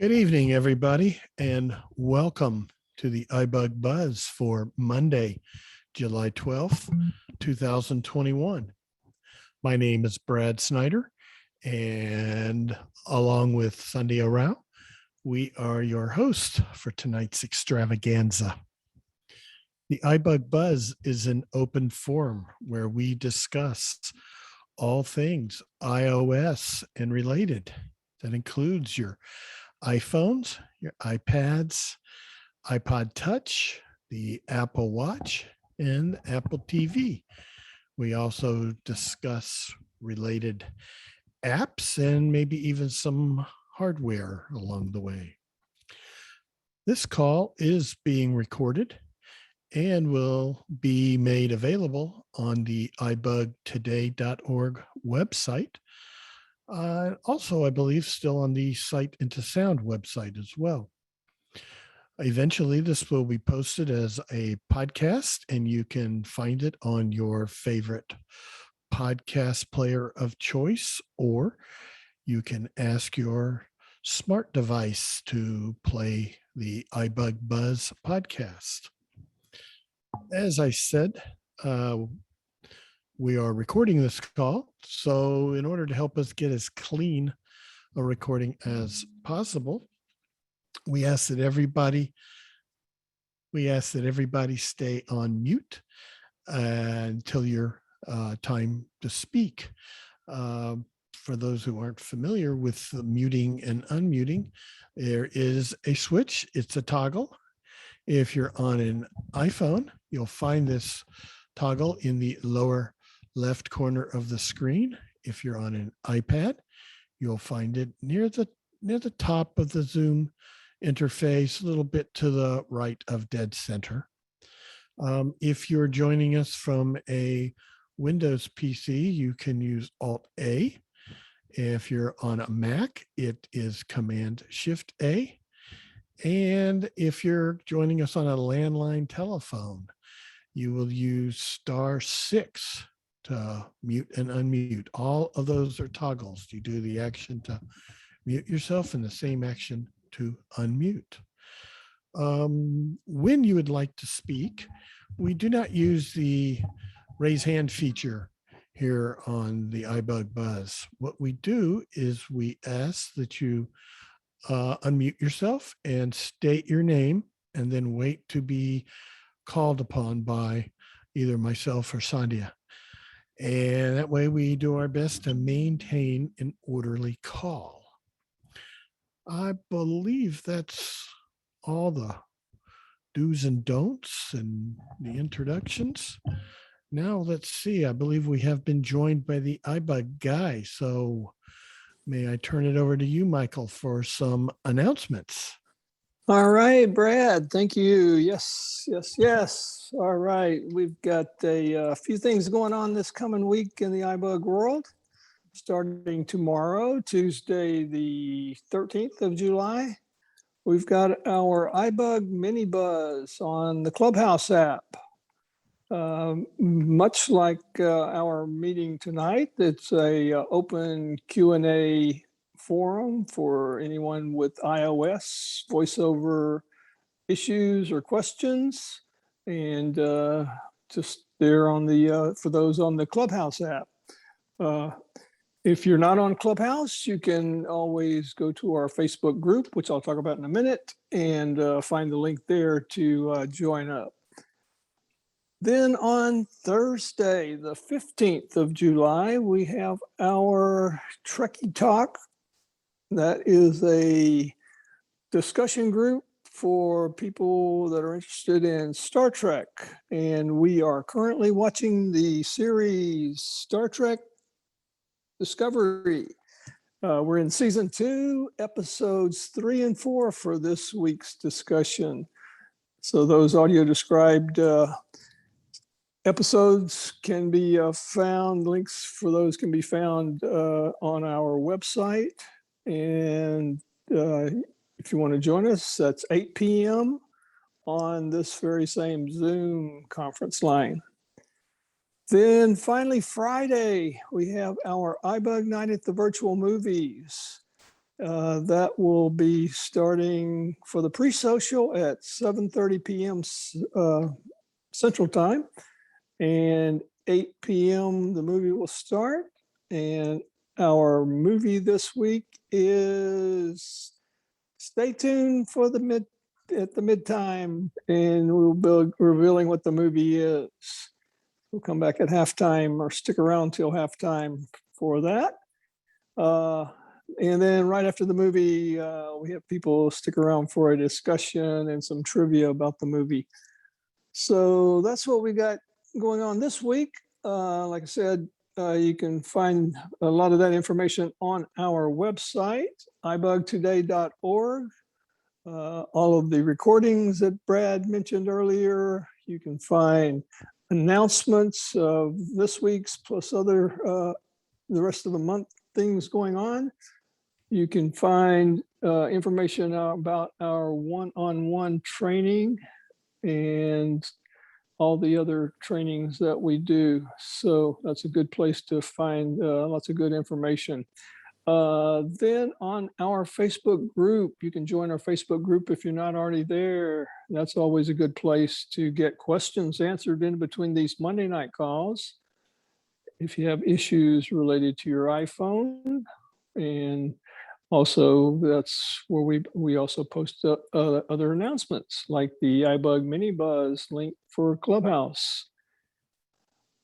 Good evening, everybody, and welcome to the iBUG Buzz for Monday, July 12th, 2021. My name is Brad Snyder, and along with Sandhya Rao, we are your hosts for tonight's extravaganza. The iBUG Buzz is an open forum where we discuss all things iOS and related. That includes your iPhones, your iPads, iPod Touch, the Apple Watch, and Apple TV. We also discuss related apps and maybe even some hardware along the way. This call is being recorded and will be made available on the ibugtoday.org website. Also, I believe still on the Sight into Sound website as well. Eventually, this will be posted as a podcast, and you can find it on your favorite podcast player of choice, or you can ask your smart device to play the iBug Buzz podcast. As I said, we are recording this call, so in order to help us get as clean a recording as possible, we ask that everybody stay on mute until your time to speak. For those who aren't familiar with the muting and unmuting, there is a switch. It's a toggle. If you're on an iPhone, you'll find this toggle in the lower left corner of the screen. If you're on an iPad, you'll find it near the top of the Zoom interface, a little bit to the right of dead center. If you're joining us from a Windows PC, you can use Alt-A. If you're on a Mac, it is Command-Shift-A. And if you're joining us on a landline telephone, you will use *6 to mute and unmute. All of those are toggles. You do the action to mute yourself and the same action to unmute. When you would like to speak, we do not use the raise hand feature here on the iBug Buzz. What we do is we ask that you unmute yourself and state your name, and then wait to be called upon by either myself or Sandhya. And that way we do our best to maintain an orderly call. I believe that's all the do's and don'ts and the introductions. Now let's see, I believe we have been joined by the iBug guy. So may I turn it over to you, Michael, for some announcements. All right, Brad, thank you. Yes. All right, we've got a few things going on this coming week in the iBug world. Starting tomorrow, Tuesday, the 13th of July, we've got our iBug Mini Buzz on the Clubhouse app. Much like our meeting tonight, it's a open Q&A forum for anyone with iOS voiceover issues or questions, and just there on the for those on the Clubhouse app. If you're not on Clubhouse, you can always go to our Facebook group, which I'll talk about in a minute, and find the link there to join up. Then on Thursday, the 15th of July, we have our Trekkie Talk. That is a discussion group for people that are interested in Star Trek. And we are currently watching the series Star Trek Discovery. We're in season 2, episodes 3 and 4 for this week's discussion. So those audio described episodes can be found, links for those can be found on our website. And if you want to join us, that's 8 p.m. on this very same Zoom conference line. Then finally, Friday, we have our iBug Night at the Virtual Movies. That will be starting for the pre-social at 7:30 p.m. Central Time, and 8 p.m. the movie will start. And our movie this week is, stay tuned for the mid-time, and we'll be revealing what the movie is. We'll come back at halftime or stick around till halftime for that. And then right after the movie, we have people stick around for a discussion and some trivia about the movie. So that's what we got going on this week. Like I said, you can find a lot of that information on our website, ibugtoday.org. All of the recordings that Brad mentioned earlier, you can find announcements of this week's plus other, the rest of the month things going on. You can find information about our one-on-one training and all the other trainings that we do. So that's a good place to find lots of good information. Then on our Facebook group, you can join our Facebook group if you're not already there. That's always a good place to get questions answered in between these Monday night calls. If you have issues related to your iPhone, and also that's where we also post other announcements like the iBUG mini buzz link for Clubhouse.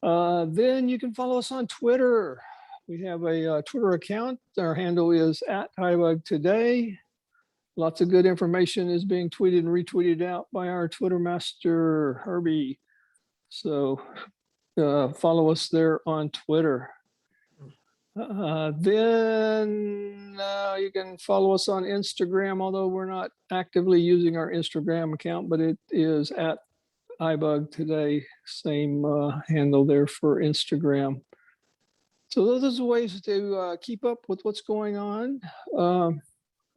Then you can follow us on Twitter. We have a Twitter account. Our handle is @iBugToday. Lots of good information is being tweeted and retweeted out by our Twitter master, Herbie. So follow us there on Twitter. Then you can follow us on Instagram, although we're not actively using our Instagram account, but it is @iBugToday, same handle there for Instagram. So those are the ways to keep up with what's going on.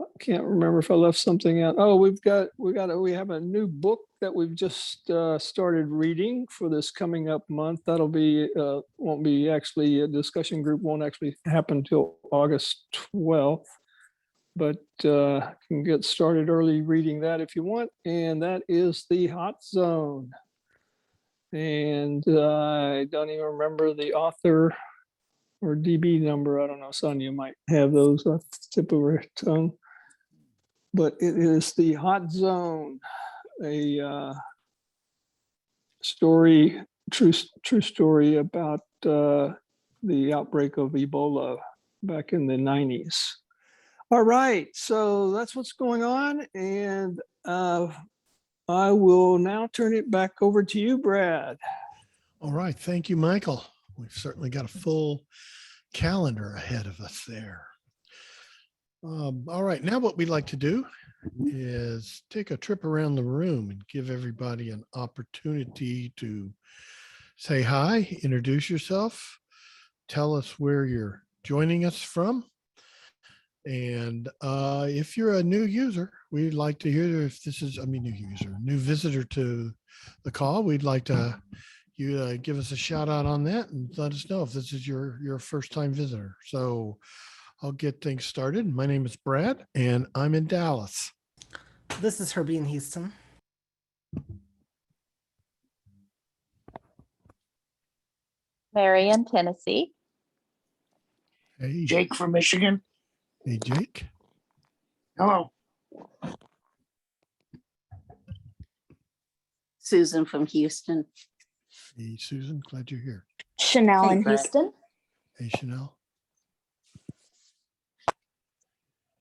I can't remember if I left something out. Oh, we have a new book that we've just started reading for this coming up month. That'll be won't be actually a discussion group, won't actually happen until August 12th, but can get started early reading that if you want. And that is The Hot Zone. And I don't even remember the author or DB number. I don't know. Sonia might have those off the tip of her tongue. But it is The Hot Zone, a story, true story about the outbreak of Ebola back in the 90s. All right, so that's what's going on. And I will now turn it back over to you, Brad. All right. Thank you, Michael. We've certainly got a full calendar ahead of us there. All right. Now what we'd like to do is take a trip around the room and give everybody an opportunity to say hi, introduce yourself, tell us where you're joining us from. And if you're a new user, we'd like to hear if this is, new visitor to the call. We'd like to you give us a shout out on that and let us know if this is your first time visitor. So I'll get things started. My name is Brad and I'm in Dallas. This is Herbie in Houston. Mary in Tennessee. Hey, Jake from Michigan. Hey, Jake. Hello. Susan from Houston. Hey, Susan. Glad you're here. Chanel Hey, in Brad. Houston. Hey, Chanel.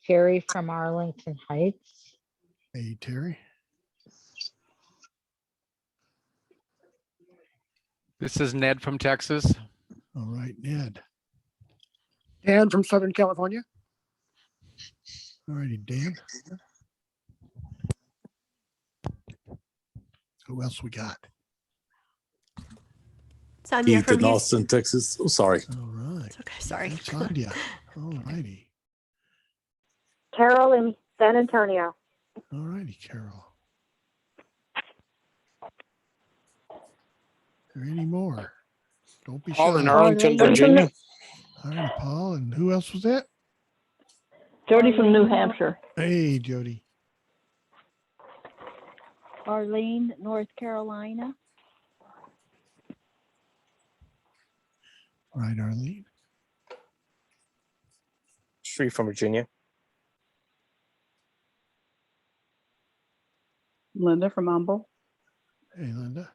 Carrie from Arlington Heights. Hey, Terry. This is Ned from Texas. All right, Ned. Dan from Southern California. All righty, Dan. Who else we got? Sandhya Keith from in Houston. Austin, Texas. Oh, sorry. All right. It's okay, sorry. Sandhya. All righty. Carol in San Antonio. All righty, Carol. Are there any more? Don't be Paul in shy. Arlington, Arlington. Virginia. All right, Paul. And who else was that? Jody from New Hampshire. Hey, Jody. Arlene, North Carolina. Right, Arlene. Shree from Virginia. Linda from Humble. Hey, Linda.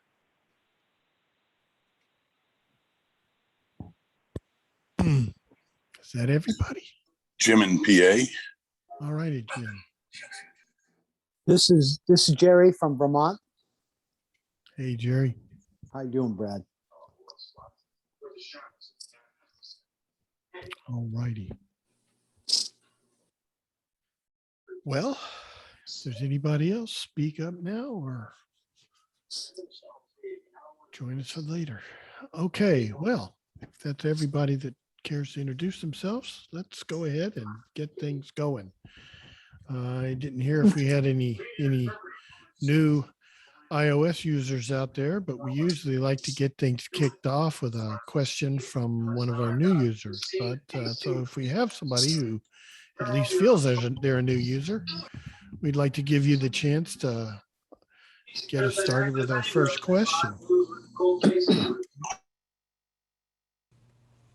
Is that everybody? Jim in PA. All righty, Jim. This is Jerry from Vermont. Hey, Jerry. How you doing, Brad? All righty. Well, if there's anybody else, speak up now or join us for later. Okay, well, if that's everybody that cares to introduce themselves, let's go ahead and get things going. I didn't hear if we had any new iOS users out there, but we usually like to get things kicked off with a question from one of our new users. But so if we have somebody who at least feels they're a new user, we'd like to give you the chance to get us started with our first question.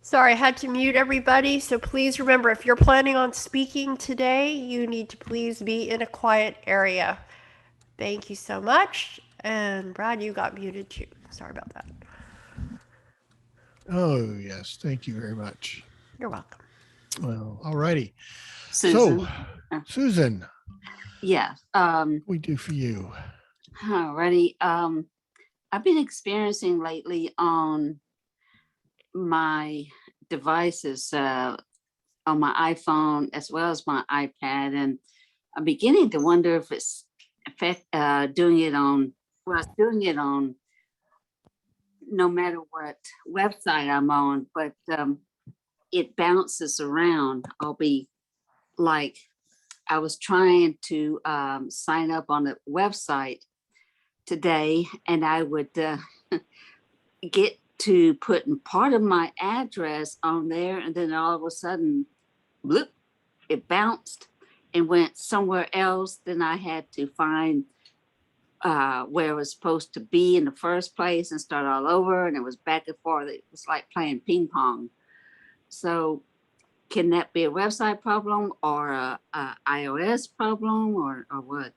Sorry, I had to mute everybody. So please remember, if you're planning on speaking today, you need to please be in a quiet area. Thank you so much. And Brad, you got muted too. Sorry about that. Oh, yes. Thank you very much. You're welcome. Well, all righty. Susan. So, Susan, Yeah. we do for you. Alrighty. I've been experiencing lately on my devices, on my iPhone as well as my iPad, and I'm beginning to wonder if it's doing it on no matter what website I'm on, but it bounces around. I'll be like, I was trying to sign up on a website today, and I would get to putting part of my address on there, and then all of a sudden, bloop, it bounced and went somewhere else. Then I had to find where it was supposed to be in the first place and start all over, and it was back and forth. It was like playing ping pong. So can that be a website problem or a iOS problem or what?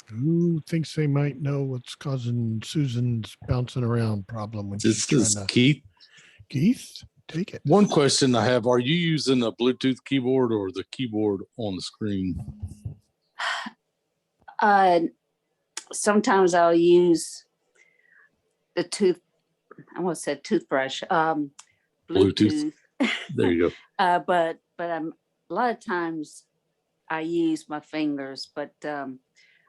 Who thinks they might know what's causing Susan's bouncing around problem when she's This is trying to... Keith. Keith, take it. One question I have, are you using a Bluetooth keyboard or the keyboard on the screen? Sometimes I'll use the toothbrush, Bluetooth. There you go. But a lot of times I use my fingers, but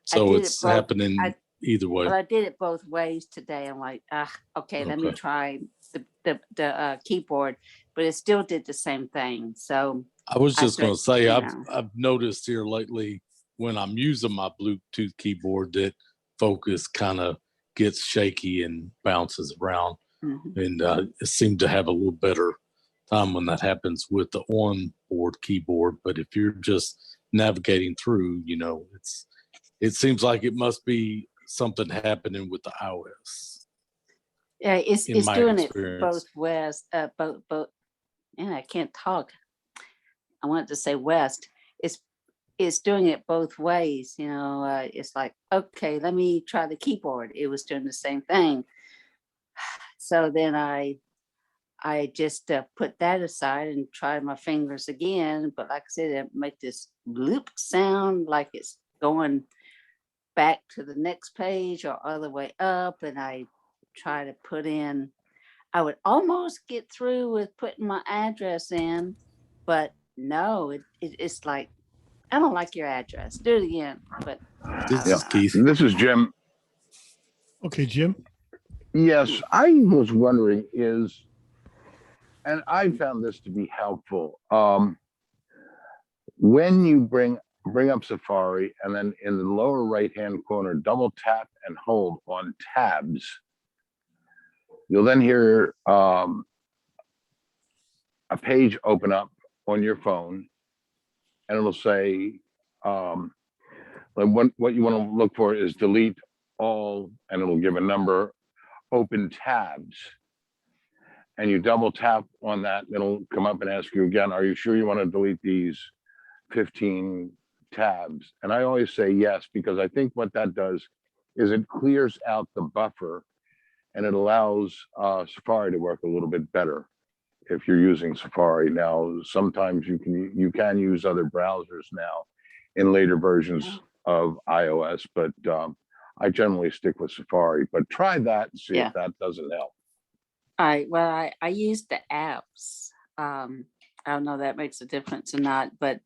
so it's happening either way. But I did it both ways today. I'm like, okay, let me try the keyboard, but it still did the same thing. So I was just going to say, I've noticed here lately when I'm using my Bluetooth keyboard that focus kind of gets shaky and bounces around. And it seemed to have a little better time when that happens with the on-board keyboard. But if you're just navigating through, it seems like it must be something happening with the iOS. Yeah, it's doing it both ways. Both. Yeah, I can't talk. I wanted to say west. It's doing it both ways. It's like, okay, let me try the keyboard. It was doing the same thing. So then I just put that aside and tried my fingers again. But like I said, it make this bloop sound like it's going back to the next page or other way up. And I try to put in, I would almost get through with putting my address in, but no, it's like, I don't like your address. Do it again. But this is Keith. This is Jim. Okay, Jim. Yes, I was wondering and I found this to be helpful. When you bring up Safari and then in the lower right-hand corner, double tap and hold on tabs, you'll then hear a page open up on your phone, and it'll say, like what you want to look for is delete all, and it'll give a number, open tabs. And you double tap on that, it'll come up and ask you again, are you sure you want to delete these 15 tabs? And I always say yes, because I think what that does is it clears out the buffer, and it allows Safari to work a little bit better if you're using Safari. Now, sometimes you can use other browsers now in later versions of iOS, but I generally stick with Safari. But try that and see if that doesn't help. All right. Well, I use the apps. I don't know if that makes a difference or not, but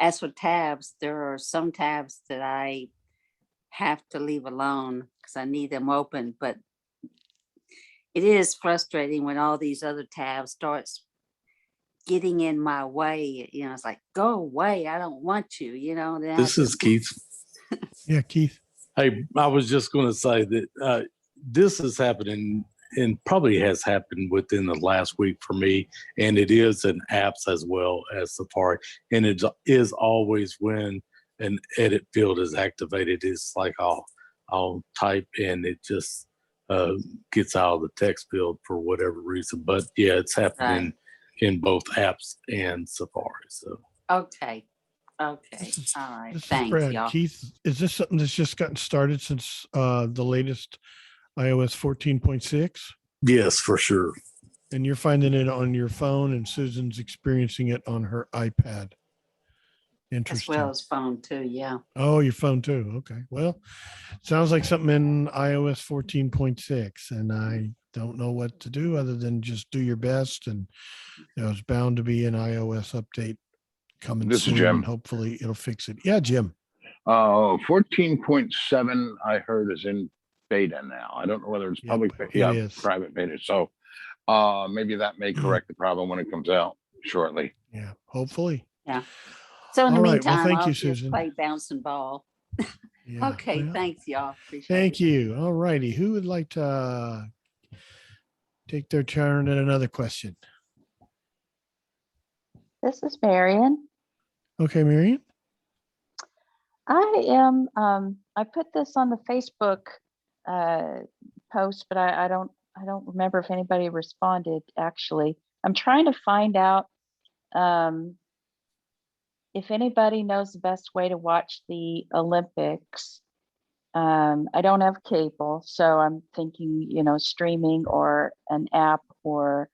as for tabs, there are some tabs that I have to leave alone because I need them open, but it is frustrating when all these other tabs starts getting in my way. You know, it's like, go away. I don't want you, you know. This is Keith. Yeah, Keith. Hey, I was just going to say that this is happening and probably has happened within the last week for me. And it is in apps as well as Safari. And it is always when an edit field is activated, it's like I'll type and it just gets out of the text field for whatever reason. But yeah, it's happening in both apps and Safari. So okay. All right. Thanks, Brad. y'all. Keith, is this something that's just gotten started since the latest iOS 14.6? Yes, for sure. And you're finding it on your phone, and Susan's experiencing it on her iPad. Interesting. As well as phone too, yeah. Oh, your phone too. Okay. Well, sounds like something in iOS 14.6, and I don't know what to do other than just do your best. And there's bound to be an iOS update coming This soon. is Jim. And hopefully it'll fix it. Yeah, Jim. 14.7, I heard, is in beta now. I don't know whether it's public, private beta. So maybe that may correct the problem when it comes out shortly. Yeah, hopefully. Yeah. So in the meantime, thank I'll you, just Susan. play bouncing ball. Yeah, okay, well, thanks, y'all. Appreciate thank it. you. All righty. Who would like to take their turn at another question? This is Marion. Okay, Marion. I am, I put this on the Facebook post, but I don't remember if anybody responded actually. I'm trying to find out if anybody knows the best way to watch the Olympics. I don't have cable, so I'm thinking, you know, streaming or an app or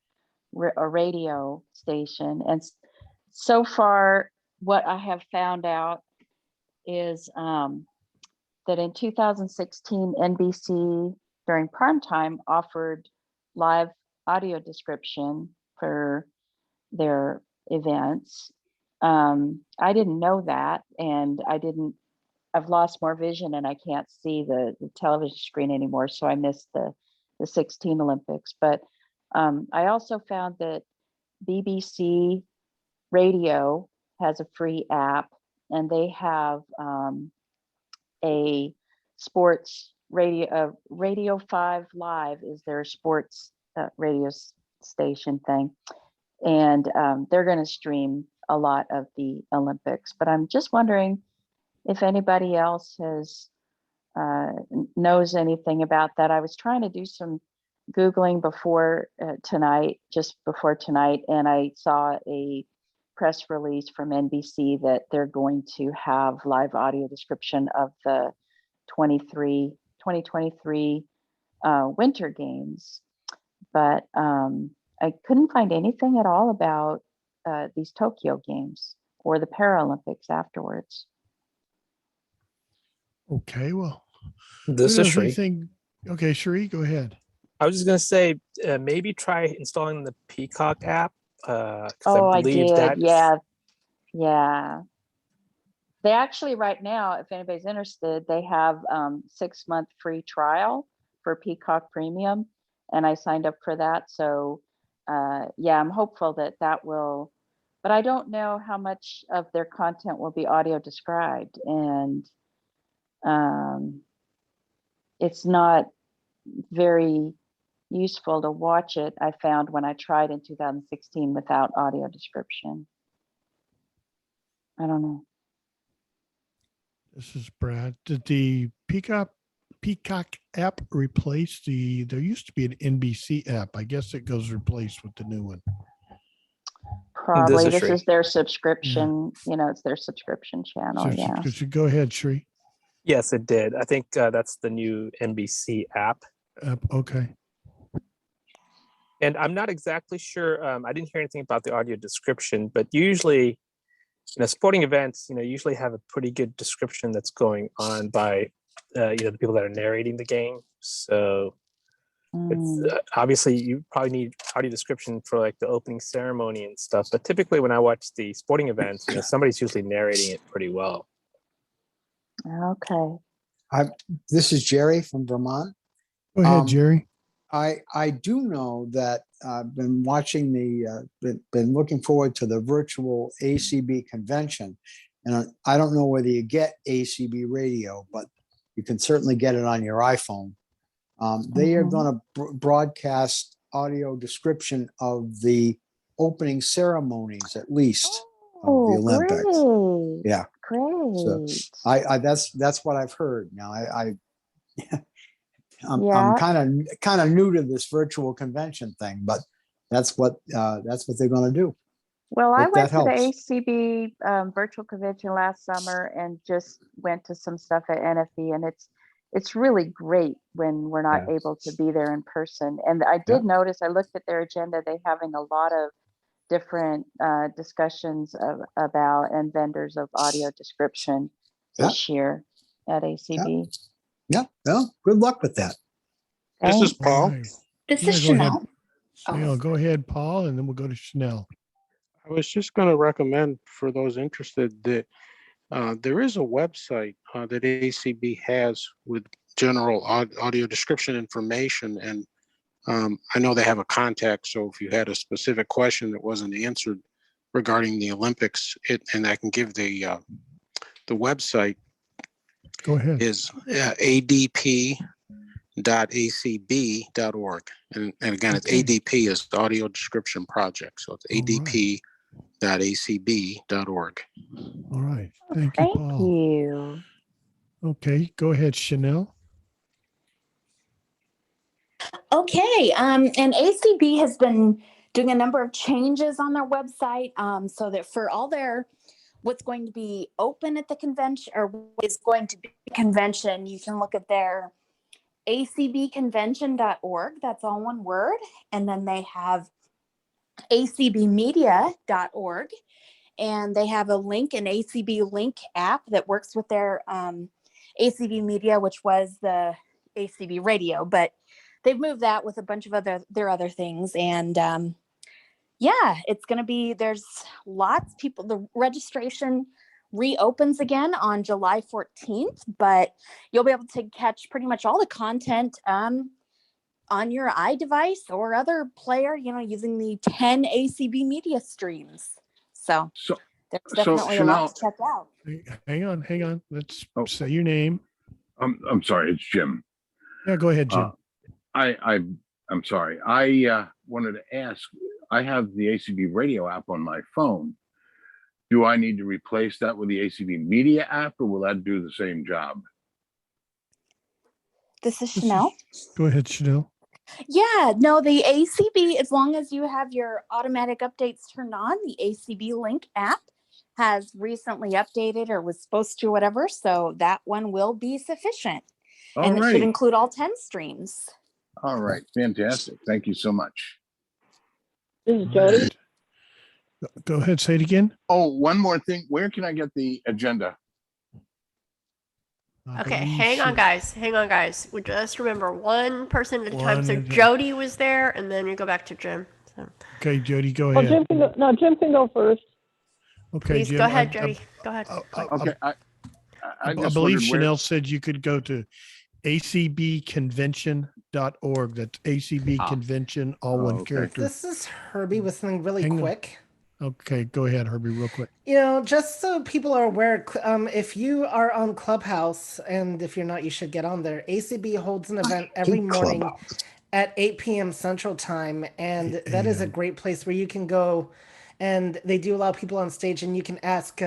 a radio station. And so far, what I have found out is that in 2016, NBC during primetime offered live audio description for their events. I didn't know that, and I've lost more vision and I can't see the television screen anymore. So I missed the 16 Olympics. But I also found that BBC Radio has a free app, and they have a sports radio, Radio 5 Live is their sports radio station thing. And they're going to stream a lot of the Olympics. But I'm just wondering if anybody else knows anything about that. I was trying to do some Googling before tonight, and I saw a press release from NBC that they're going to have live audio description of the 2023 Winter Games. But I couldn't find anything at all about these Tokyo Games or the Paralympics afterwards. Okay, well, this is Shree. Okay, Shree, go ahead. I was just gonna say maybe try installing the Peacock app. Oh, I did. Yeah. They actually right now, if anybody's interested, they have 6-month free trial for Peacock Premium, and I signed up for that. So yeah, I'm hopeful that will, but I don't know how much of their content will be audio described, and it's not very, useful to watch it, I found when I tried in 2016 without audio description. I don't know. This is Brad. Did the Peacock app replace there used to be an NBC app. I guess it goes replaced with the new one. Probably this Shri. is their subscription, it's their subscription channel. Yeah. Go ahead, Shri. Yes, it did. I think that's the new NBC app. Okay. And I'm not exactly sure. I didn't hear anything about the audio description, but usually, sporting events, usually have a pretty good description that's going on by, the people that are narrating the game. So it's obviously you probably need audio description for like the opening ceremony and stuff. But typically, when I watch the sporting events, somebody's usually narrating it pretty well. Okay. This is Jerry from Vermont. Go ahead, Jerry. I do know that I've been watching been looking forward to the virtual ACB convention. And I don't know whether you get ACB radio, but you can certainly get it on your iPhone. They are going to broadcast audio description of the opening ceremonies, at least, of the Olympics. Great. Yeah. Great. So that's what I've heard. Now I'm kind of new to this virtual convention thing, but that's what they're going to do. Well, I went to helps. the ACB virtual convention last summer and just went to some stuff at NFB, and it's really great when we're not able to be there in person. And I did notice, I looked at their agenda, they're having a lot of different discussions about and vendors of audio description this year at ACB. Yeah. Well, good luck with that. This is Paul. Right. This is Go Chanel. ahead. Chanel, go ahead, Paul, and then we'll go to Chanel. I was just going to recommend for those interested that there is a website that ACB has with general audio description information. And I know they have a contact. So if you had a specific question that wasn't answered regarding the Olympics, and I can give the website. Go ahead. Is adp.acb.org. And again, it's ADP is the Audio Description Project. So it's adp.acb.org. All right. Thank you, Paul. Thank you. Okay, go ahead, Chanel. Okay, and ACB has been doing a number of changes on their website so that for all what's going to be open at the convention or what is going to be convention, you can look at their acbconvention.org. That's all one word. And then they have acbmedia.org. And they have an ACB link app that works with their ACB Media, which was the ACB radio. But they've moved that with a bunch of their other things. And it's going to be, there's lots of people. The registration reopens again on July 14th, but you'll be able to catch pretty much all the content on your iDevice or other player, using the 10 ACB media streams. So there's definitely a lot to check out. Hang on. Let's say your name. I'm sorry, it's Jim. Yeah, go ahead, Jim. I'm sorry. I wanted to ask, I have the ACB radio app on my phone. Do I need to replace that with the ACB media app, or will that do the same job? This is Chanel. Go ahead, Chanel. Yeah, no, the ACB, as long as you have your automatic updates turned on, the ACB Link app has recently updated or was supposed to, whatever. So that one will be sufficient. And it should include all 10 streams. All right. Fantastic. Thank you so much. This is Jody. Go ahead. Say it again. Oh, one more thing. Where can I get the agenda? Okay, hang on, guys. We just remember one person at a time. So Jody was there, and then you go back to Jim. So. Okay, Jody, go ahead. Jim can go first. Okay, please Jim, go ahead, Jody. Go ahead. Okay, I believe Chanel said you could go to acbconvention.org. That's ACB convention, all one character. This is Herbie with something really quick. Okay, go ahead, Herbie, real quick. Just so people are aware, if you are on Clubhouse, and if you're not, you should get on there. ACB holds an event every morning at 8 p.m. Central Time, and that is a great place where you can go, and they do allow people on stage, and you can ask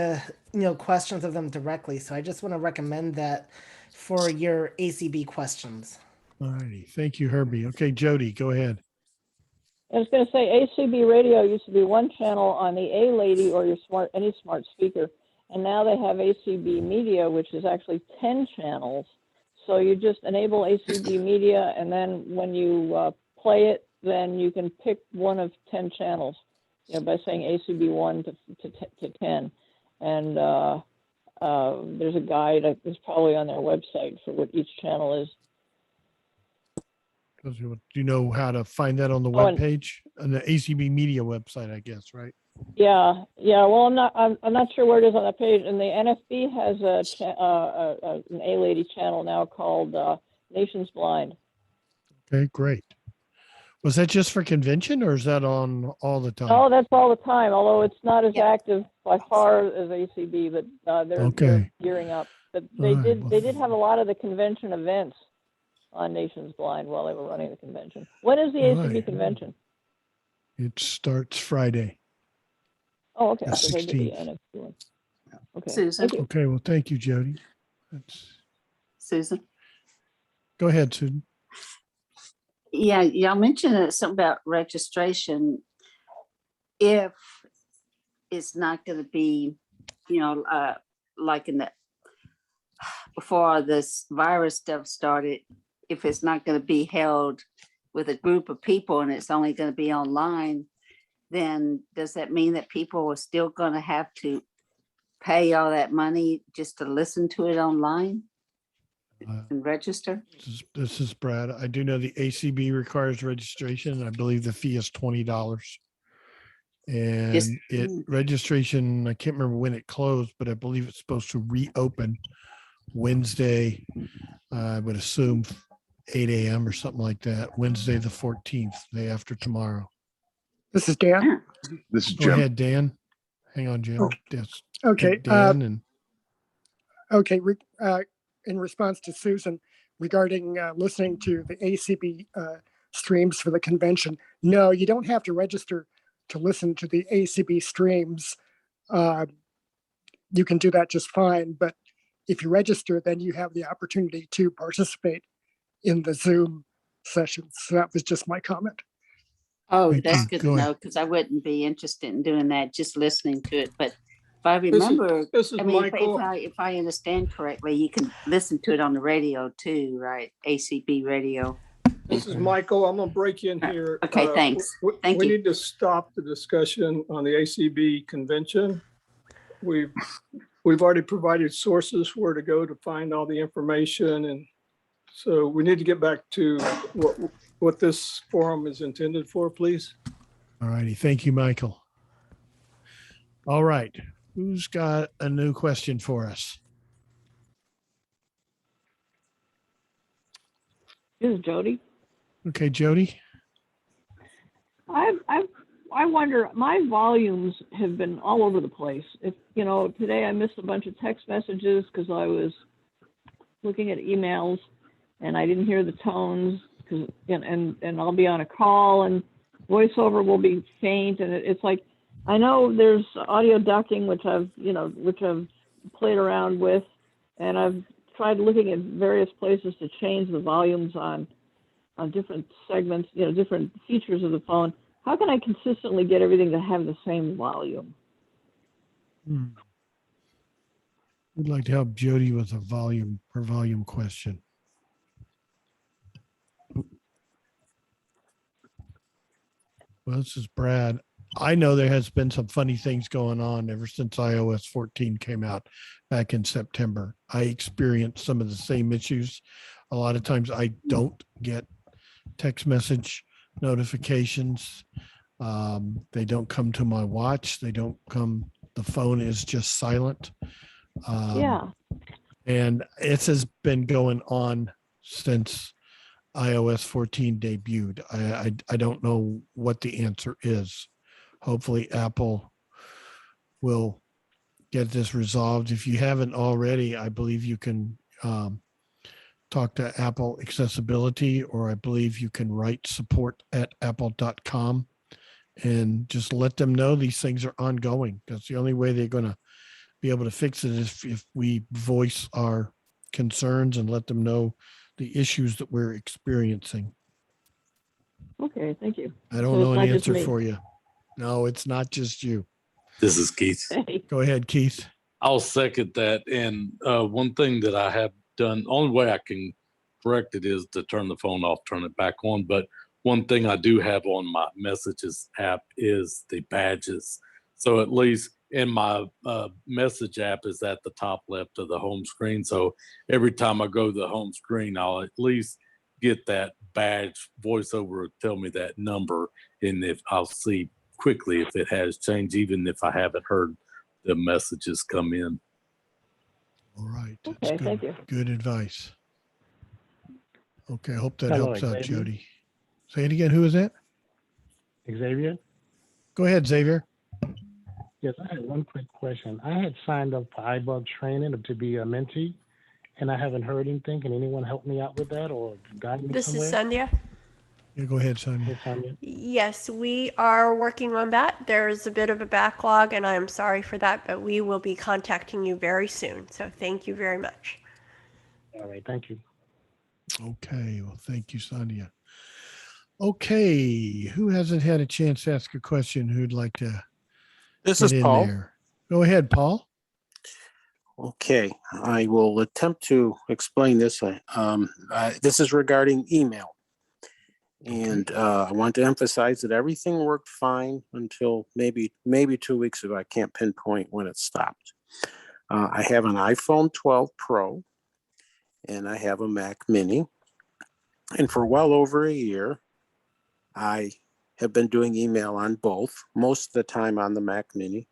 questions of them directly. So I just want to recommend that for your ACB questions. All righty. Thank you, Herbie. Okay, Jody, go ahead. I was going to say ACB radio used to be one channel on the A Lady or any smart speaker, and now they have ACB Media, which is actually 10 channels. So you just enable ACB Media, and then when you play it, then you can pick one of 10 channels, by saying ACB 1 to 10. And there's a guide that's probably on their website for what each channel is. Do you know how to find that on the webpage? On the ACB Media website, I guess, right? Yeah. Well, I'm not sure where it is on that page. And the NFB has an A Lady channel now called Nations Blind. Okay, great. Was that just for convention, or is that on all the time? Oh, that's all the time. Although it's not as active by far as ACB, but they're gearing up. But they did have a lot of the convention events on Nations Blind while they were running the convention. When is the ACB convention? It starts Friday. Oh, okay. The So they did the 16th. NFB one. Okay. Susan. Thank you. Okay, well, thank you, Jody. Susan. Go ahead, Susan. Yeah, y'all mentioned something about registration. If it's not going to be, like in the before this virus stuff started, if it's not going to be held with a group of people and it's only going to be online, then does that mean that people are still going to have to pay all that money just to listen to it online and register? This is Brad. I do know the ACB requires registration. I believe the fee is $20. And registration, I can't remember when it closed, but I believe it's supposed to reopen Wednesday, I would assume 8 a.m. or something like that. Wednesday the 14th, day after tomorrow. This is Dan. This is Go Jim. ahead, Dan. Hang on, Jim. Yes. Okay. Dan and Okay. In response to Susan regarding listening to the ACB streams for the convention, no, you don't have to register to listen to the ACB streams. You can do that just fine, but if you register, then you have the opportunity to participate in the Zoom sessions. So that was just my comment. Oh, that's good to know, because I wouldn't be interested in doing that, just listening to it. But if I remember, this is Michael. if I understand correctly, you can listen to it on the radio too, right? ACB radio. This is Michael. I'm going to break in here. Okay, thanks. Thank we you. need to stop the discussion on the ACB convention. We've already provided sources where to go to find all the information, and so we need to get back to what this forum is intended for, please. all righty. Thank you, Michael. All right. Who's got a new question for us? This is Jody. Okay, Jody. I wonder, my volumes have been all over the place. Today I missed a bunch of text messages because I was looking at emails and I didn't hear the tones and I'll be on a call and voiceover will be faint, and it's like, I know there's audio ducking, which I've played around with, and I've tried looking at various places to change the volumes on different segments, different features of the phone. How can I consistently get everything to have the same volume? We'd like to help Jody with her volume question. Well, this is Brad. I know there has been some funny things going on ever since iOS 14 came out back in September. I experienced some of the same issues. A lot of times I don't get text message notifications. They don't come to my watch. They don't come. The phone is just silent. And it has been going on since iOS 14 debuted. I don't know what the answer is. Hopefully Apple will get this resolved. If you haven't already, I believe you can talk to Apple Accessibility, or I believe you can write support@apple.com and just let them know these things are ongoing. That's the only way they're going to be able to fix it is if we voice our concerns and let them know the issues that we're experiencing. Okay, thank you. I don't know an answer for you. No, it's not just you. This is Keith. Hey. Go ahead, Keith. I'll second that. And one thing that I have done, only way I can correct it is to turn the phone off, turn it back on. But one thing I do have on my messages app is the badges. So at least in my message app is at the top left of the home screen. So every time I go to the home screen, I'll at least get that badge voiceover, tell me that number. And if I'll see quickly if it has changed, even if I haven't heard the messages come in. All right. That's Okay, good, thank you. Good advice. Okay, I hope that Hello, helps out, Xavier. Jody. Say it again. Who is that? Xavier? Go ahead, Xavier. Yes, I had one quick question. I had signed up for iBUG training to be a mentee, and I haven't heard anything. Can anyone help me out with that or guide me This is somewhere? Sandhya. Yeah, go ahead, Sonia. Yes, Sonia. Yes, we are working on that. There's a bit of a backlog, and I'm sorry for that, but we will be contacting you very soon. So thank you very much. All right, thank you. Okay, well, thank you, Sonia. Okay, who hasn't had a chance to ask a question who'd like to This get is in Paul. there? Go ahead, Paul. Okay, I will attempt to explain this. This is regarding email. And I want to emphasize that everything worked fine until maybe 2 weeks ago. I can't pinpoint when it stopped. I have an iPhone 12 Pro and I have a Mac Mini. And for well over a year, I have been doing email on both, most of the time on the Mac Mini.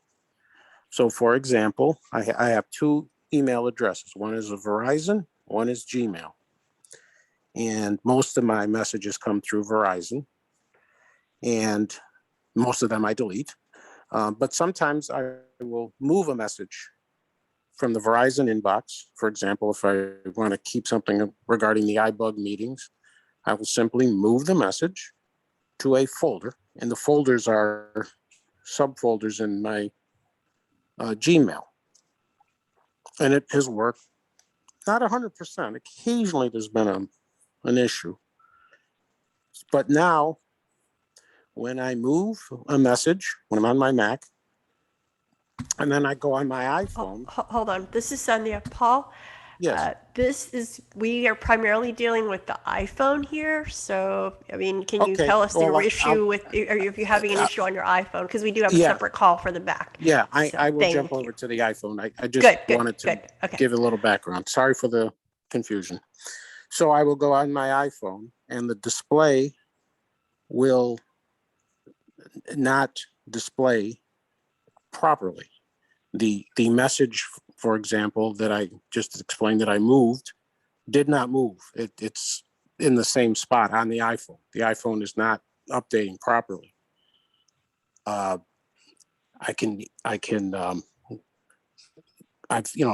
So for example, I have two email addresses. One is a Verizon, one is Gmail. And most of my messages come through Verizon. And most of them I delete. But sometimes I will move a message from the Verizon inbox. For example, if I want to keep something regarding the iBUG meetings, I will simply move the message to a folder. And the folders are subfolders in my Gmail. And it has worked, not 100%. Occasionally there's been an issue. But now, when I move a message, when I'm on my Mac, and then I go on my iPhone. Hold on. This is Sandhya. Paul, Yes. We are primarily dealing with the iPhone here. So, I mean, can you Okay, tell us well, your issue with, or if you're having an issue on your iPhone? Because we do have a Yeah. separate call for the Mac. Yeah, So, I will thank jump you. over to the iPhone. I just Good, wanted to Okay. give a little background. Sorry for the confusion. So I will go on my iPhone and the display will not display properly. The message, for example, that I just explained that I moved did not move. It's in the same spot on the iPhone. The iPhone is not updating properly. I've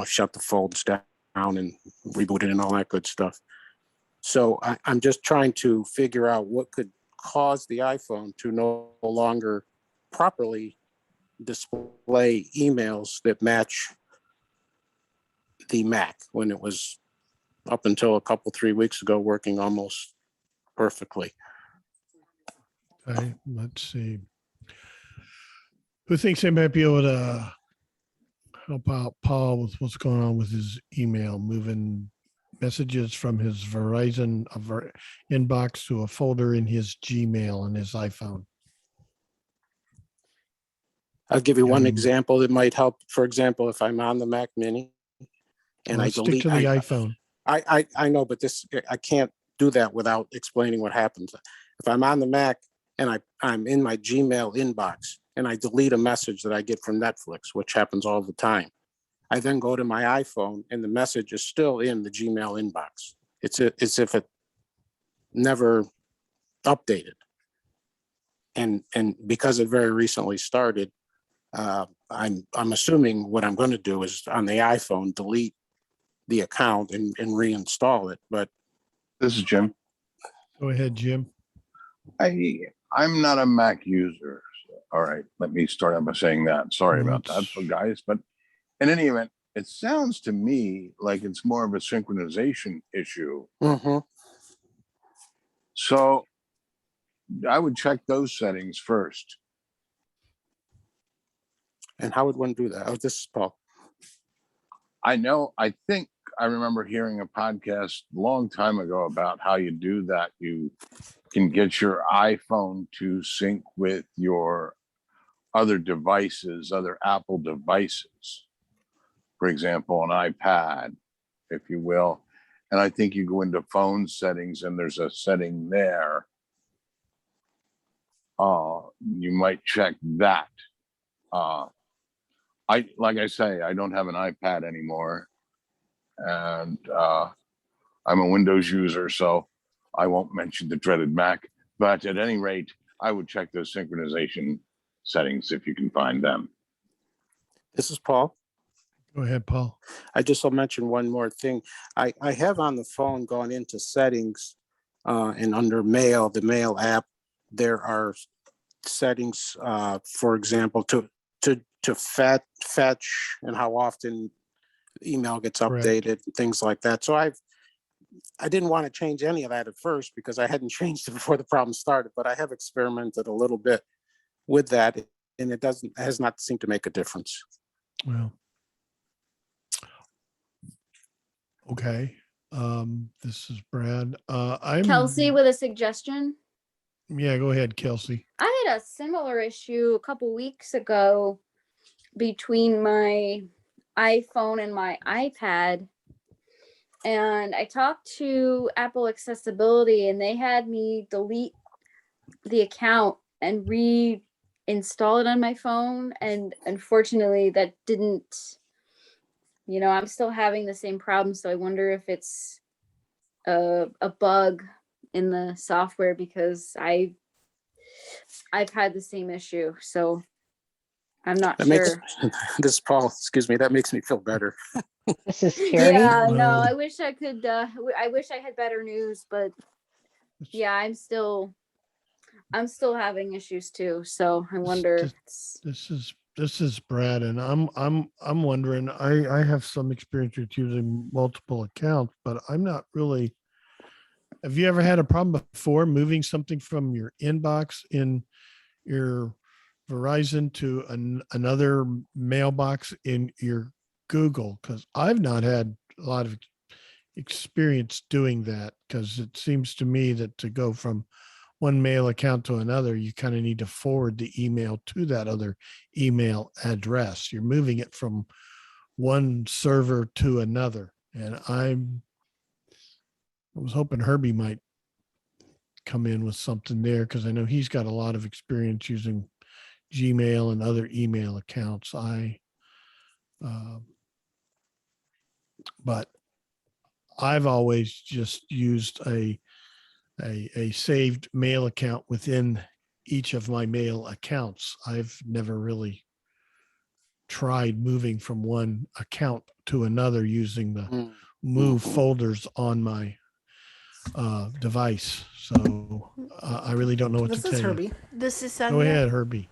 shut the folders down and rebooted and all that good stuff. So I'm just trying to figure out what could cause the iPhone to no longer properly display emails that match the Mac when it was up until 3 weeks ago working almost perfectly. Okay, let's see. Who thinks they might be able to help out Paul with what's going on with his email, moving messages from his Verizon inbox to a folder in his Gmail on his iPhone? I'll give you one example that might help. For example, if I'm on the Mac Mini and I delete, stick to the iPhone. I know, but I can't do that without explaining what happens. If I'm on the Mac and I'm in my Gmail inbox and I delete a message that I get from Netflix, which happens all the time, I then go to my iPhone and the message is still in the Gmail inbox. It's as if it never updated. And because it very recently started, I'm assuming what I'm going to do is on the iPhone delete the account and reinstall it. But This is Jim. Go ahead, Jim. I'm not a Mac user. All right, let me start out by saying that. Sorry about that, guys. But in any event, it sounds to me like it's more of a synchronization issue. So I would check those settings first. And how would one do that? Oh, this is Paul. I think I remember hearing a podcast a long time ago about how you do that. You can get your iPhone to sync with your other devices, other Apple devices. For example, an iPad, if you will. And I think you go into phone settings and there's a setting there. You might check that. Like I say, I don't have an iPad anymore, and I'm a Windows user, so I won't mention the dreaded Mac. But at any rate, I would check those synchronization settings if you can find them. This is Paul. Go ahead, Paul. I just will mention one more thing. I have on the phone gone into settings and under mail, the mail app, there are settings, for example, to fetch and how often email gets updated, things like that. So I didn't want to change any of that at first because I hadn't changed it before the problem started, but I have experimented a little bit with that, and it has not seemed to make a difference. Well, okay. This is Brad. Kelsey with a suggestion. Yeah, go ahead, Kelsey. I had a similar issue a couple weeks ago between my iPhone and my iPad. And I talked to Apple Accessibility and they had me delete the account and reinstall it on my phone. And unfortunately that didn't, I'm still having the same problem. So I wonder if it's a bug in the software because I've had the same issue. So I'm not sure. This Paul, excuse me, that makes me feel better. This is Terry. Yeah, no, I wish I could. I wish I had better news, but yeah, I'm still having issues too. So I wonder. This is Brad, and I'm wondering. I have some experience with using multiple accounts, but I'm not really. Have you ever had a problem before moving something from your inbox in your Verizon to another mailbox in your Google? Because I've not had a lot of experience doing that, because it seems to me that to go from one mail account to another, you kind of need to forward the email to that other email address. You're moving it from one server to another. And I was hoping Herbie might come in with something there, because I know he's got a lot of experience using Gmail and other email accounts. But I've always just used a saved mail account within each of my mail accounts. I've never really tried moving from one account to another using the move folders on my device. So I really don't know what to tell you. This is Herbie. This is Sandhya. Go ahead, Herbie.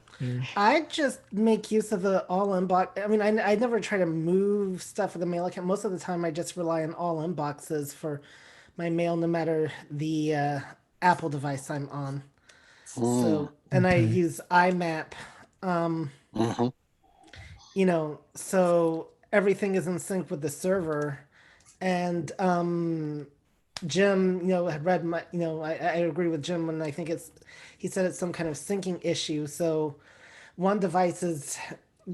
I just make use of the all inbox. I mean, I never try to move stuff with the mail account. Most of the time, I just rely on all inboxes for my mail, no matter the Apple device I'm on. So, and I use IMAP. So everything is in sync with the server. And Jim, had read my, I agree with Jim when I think he said it's some kind of syncing issue. So one device is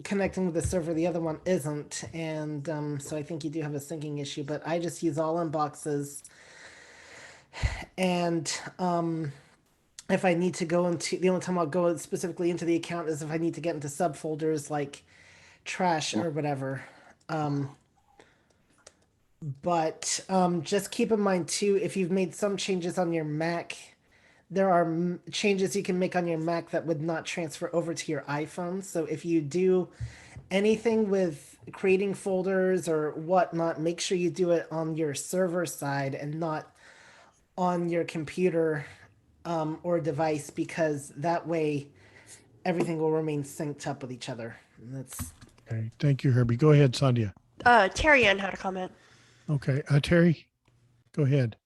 connecting with the server, the other one isn't. And so I think you do have a syncing issue, but I just use all inboxes. And if I need to go into, the only time I'll go specifically into the account is if I need to get into subfolders like trash or whatever. But just keep in mind too, if you've made some changes on your Mac, there are changes you can make on your Mac that would not transfer over to your iPhone. So if you do anything with creating folders or whatnot, make sure you do it on your server side and not on your computer or device, because that way everything will remain synced up with each other. And that's Okay, thank you, Herbie. Go ahead, Sandhya. Terry Ann had a comment. Okay, Terry, go ahead.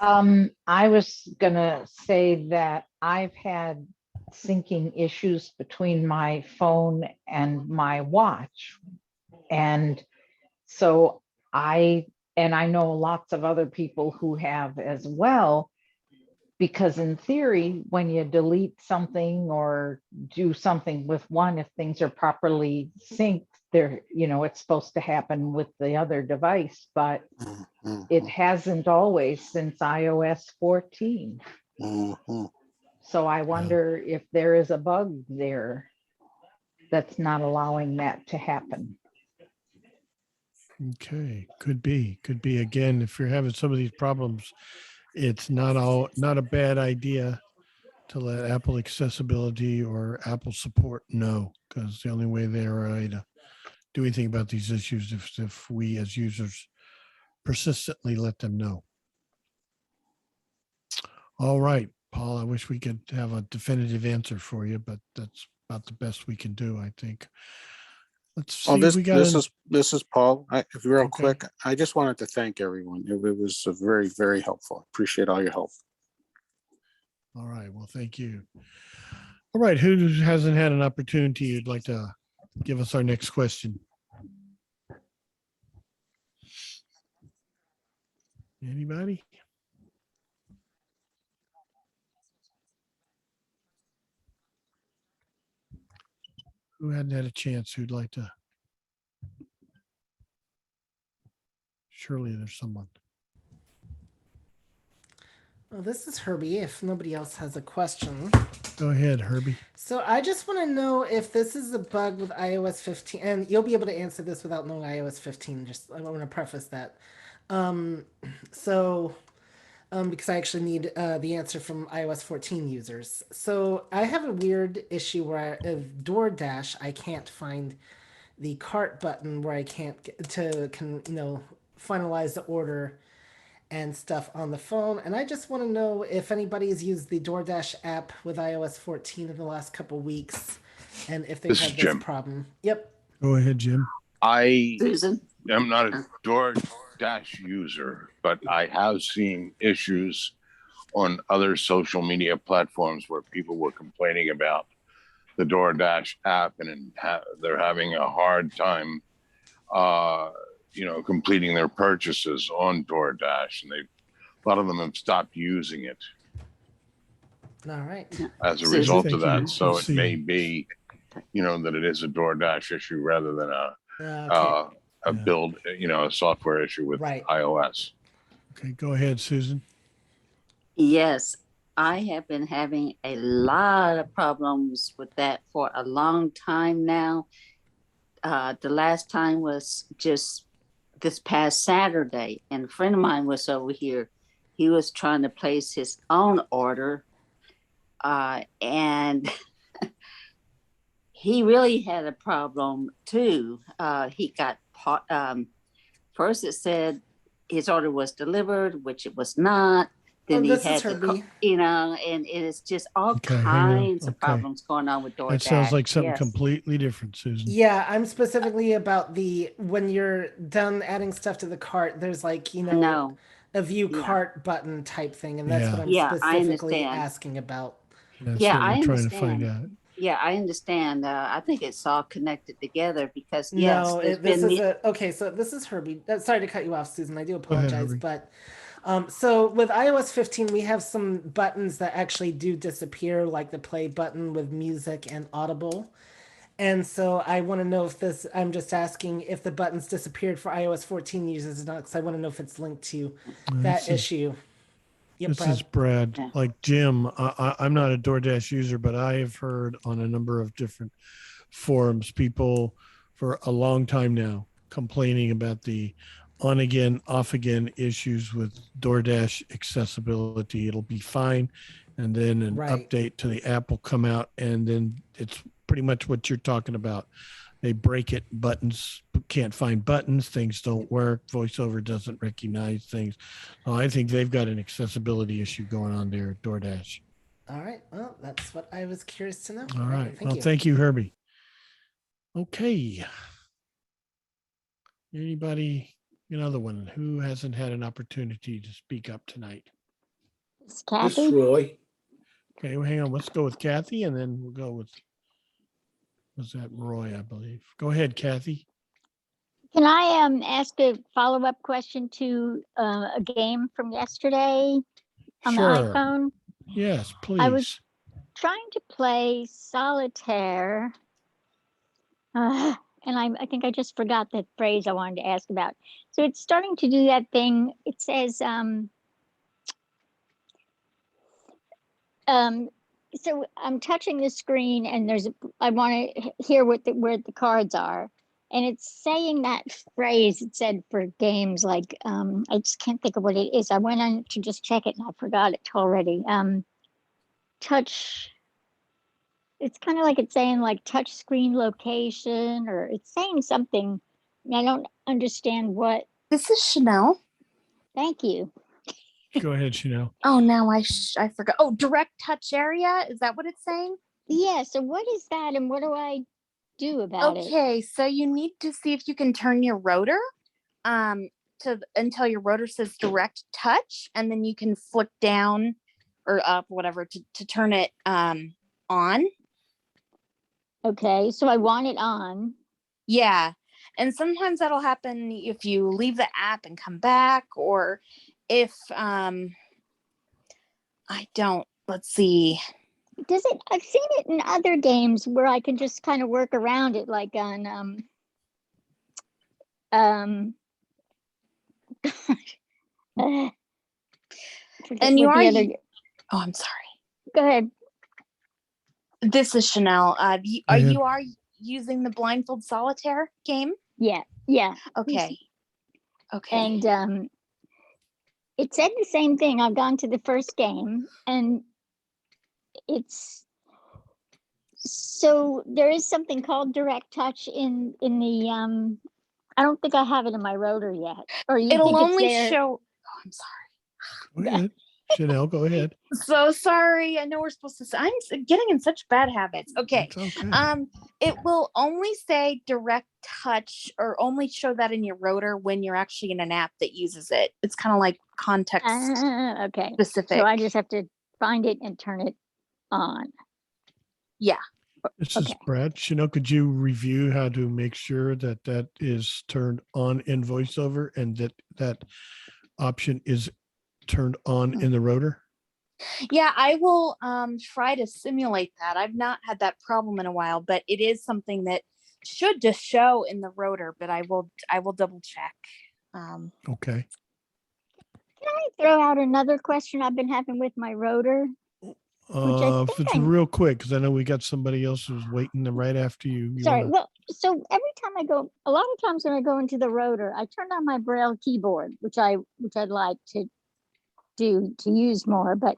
I was gonna say that I've had syncing issues between my phone and my watch. And so I know lots of other people who have as well, because in theory, when you delete something or do something with one, if things are properly synced, there, it's supposed to happen with the other device, but it hasn't always since iOS 14. So I wonder if there is a bug there that's not allowing that to happen. Okay, could be. Again, if you're having some of these problems, it's not a bad idea to let Apple Accessibility or Apple Support know, because the only way they are to do anything about these issues if we as users persistently let them know. All right, Paul, I wish we could have a definitive answer for you, but that's about the best we can do, I think. Let's see. This is Paul. Real quick, I just wanted to thank everyone. It was very, very helpful. Appreciate all your help. All right. Well, thank you. All right. Who hasn't had an opportunity you'd like to give us our next question? Anybody? Who hadn't had a chance who'd like to? Surely there's someone. Well, this is Herbie, if nobody else has a question. Go ahead, Herbie. So I just want to know if this is a bug with iOS 15, and you'll be able to answer this without knowing iOS 15. Just I want to preface that. Because I actually need the answer from iOS 14 users. So I have a weird issue where DoorDash, I can't find the cart button where I can't finalize the order and stuff on the phone. And I just want to know if anybody's used the DoorDash app with iOS 14 in the last couple weeks, and if they've had this problem. Yep. Go ahead, Jim. I am not a DoorDash user, but I have seen issues on other social media platforms where people were complaining about the DoorDash app, and they're having a hard time completing their purchases on DoorDash, and a lot of them have stopped using it. All right. As a result of that, so it may be, that it is a DoorDash issue rather than a build, a software issue with iOS. Okay, go ahead, Susan. Yes, I have been having a lot of problems with that for a long time now. The last time was just this past Saturday, and a friend of mine was over here. He was trying to place his own order, and he really had a problem too. He got first it said his order was delivered, which it was not. Then he had to, and it's just all kinds of problems going on with DoorDash. That sounds like something completely different, Susan. Yeah, I'm specifically about when you're done adding stuff to the cart, there's a view cart button type thing, and that's what I'm specifically asking about. That's what I'm trying to find out. Yeah, I understand. I think it's all connected together because So this is Herbie. Sorry to cut you off, Susan. I do apologize, but so with iOS 15, we have some buttons that actually do disappear, like the play button with music and Audible. And so I want to know if I'm just asking if the buttons disappeared for iOS 14 users or not, because I want to know if it's linked to that issue. Yep, this is Brad. Like Jim, I'm not a DoorDash user, but I have heard on a number of different forums, people for a long time now complaining about the on again, off again issues with DoorDash accessibility. It'll be fine. And then an Right. update to the app will come out, and then it's pretty much what you're talking about. They break it, buttons can't find buttons, things don't work, VoiceOver doesn't recognize things. I think they've got an accessibility issue going on there at DoorDash. All right. Well, that's what I was curious to know. All right. Thank you. Thank you, Herbie. Okay. Anybody, another one who hasn't had an opportunity to speak up tonight? It's This Kathy. is Roy. Okay, well, hang on. Let's go with Kathy, and then we'll go with, was that Roy, I believe. Go ahead, Kathy. Can I ask a follow-up question to a game from yesterday on the iPhone? Yes, please. I was trying to play solitaire, and I think I just forgot the phrase I wanted to ask about. So it's starting to do that thing. It says, so I'm touching the screen, and I want to hear where the cards are. And it's saying that phrase it said for games like, I just can't think of what it is. I went on to just check it and I forgot it already. Touch, it's kind of like it's saying like touch screen location, or it's saying something. I don't understand what. This is Chanel. Thank you. Go ahead, Chanel. Oh, now I forgot. Oh, direct touch area. Is that what it's saying? Yeah. So what is that, and what do I do about it? Okay, so you need to see if you can turn your rotor until your rotor says direct touch, and then you can flick down or up, whatever, to turn it on. Okay, so I want it on. Yeah, and sometimes that'll happen if you leave the app and come back, or if let's see. Does it? I've seen it in other games where I can just kind of work around it, like on And you are. Oh, I'm sorry. Go ahead. This is Chanel. You are using the blindfold solitaire game? Yeah. Okay. And it said the same thing. I've gone to the first game, and so there is something called direct touch in the I don't think I have it in my rotor yet. Or it'll only show. Oh, I'm sorry. Go ahead. Chanel, go ahead. So sorry. I know we're supposed to. I'm getting in such bad habits. Okay. It will only say direct touch, or only show that in your rotor when you're actually in an app that uses it. It's kind of like context specific. So I just have to find it and turn it on. Yeah. This is Brad. Chanel, could you review how to make sure that is turned on in VoiceOver, and that option is turned on in the rotor? Yeah, I will try to simulate that. I've not had that problem in a while, but it is something that should just show in the rotor, but I will double check. Okay. Can I throw out another question I've been having with my rotor? If it's real quick, because I know we got somebody else who's waiting right after you. Sorry. Well, so every time I go, a lot of times when I go into the rotor, I turn on my Braille keyboard, which I'd like to use more. But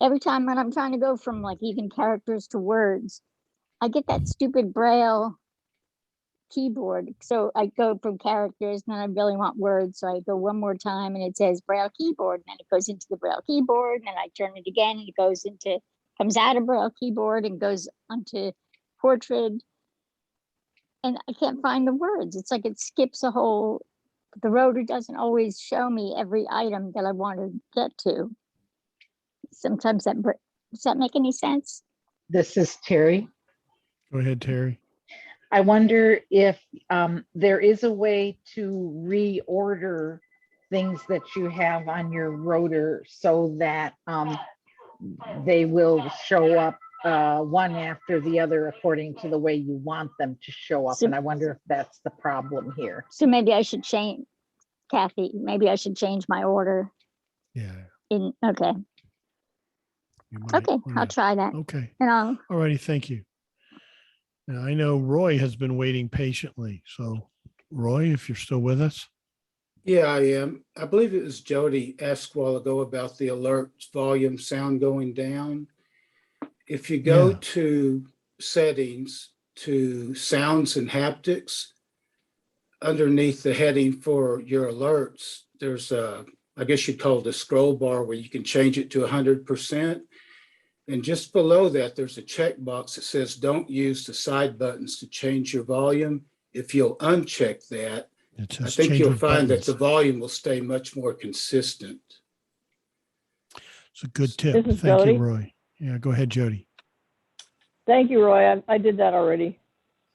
every time when I'm trying to go from like even characters to words, I get that stupid Braille keyboard. So I go from characters, and then I really want words. So I go one more time, and it says Braille keyboard, and then it goes into the Braille keyboard, and then I turn it again, and it comes out of Braille keyboard and goes onto portrait. And I can't find the words. It's like it skips the rotor doesn't always show me every item that I want to get to. Sometimes does that make any sense? This is Terry. Go ahead, Terry. I wonder if there is a way to reorder things that you have on your rotor so that they will show up one after the other according to the way you want them to show up. And I wonder if that's the problem here. So maybe I should change, Kathy, maybe I should change my order. Yeah. Okay. I'll try that. Okay. And all righty. Thank you. Now, I know Roy has been waiting patiently. So, Roy, if you're still with us. Yeah, I am. I believe it was Jody asked a while ago about the alert volume sound going down. If you go Yeah. to settings to sounds and haptics, underneath the heading for your alerts, there's a, I guess you'd call it a scroll bar where you can change it to 100%. And just below that, there's a checkbox that says don't use the side buttons to change your volume. If you'll uncheck that, It I says think change you'll with find that the buttons. volume will stay much more consistent. It's a good tip. This is Thank you, Jody. Roy. Yeah, go ahead, Jody. Thank you, Roy. I did that already.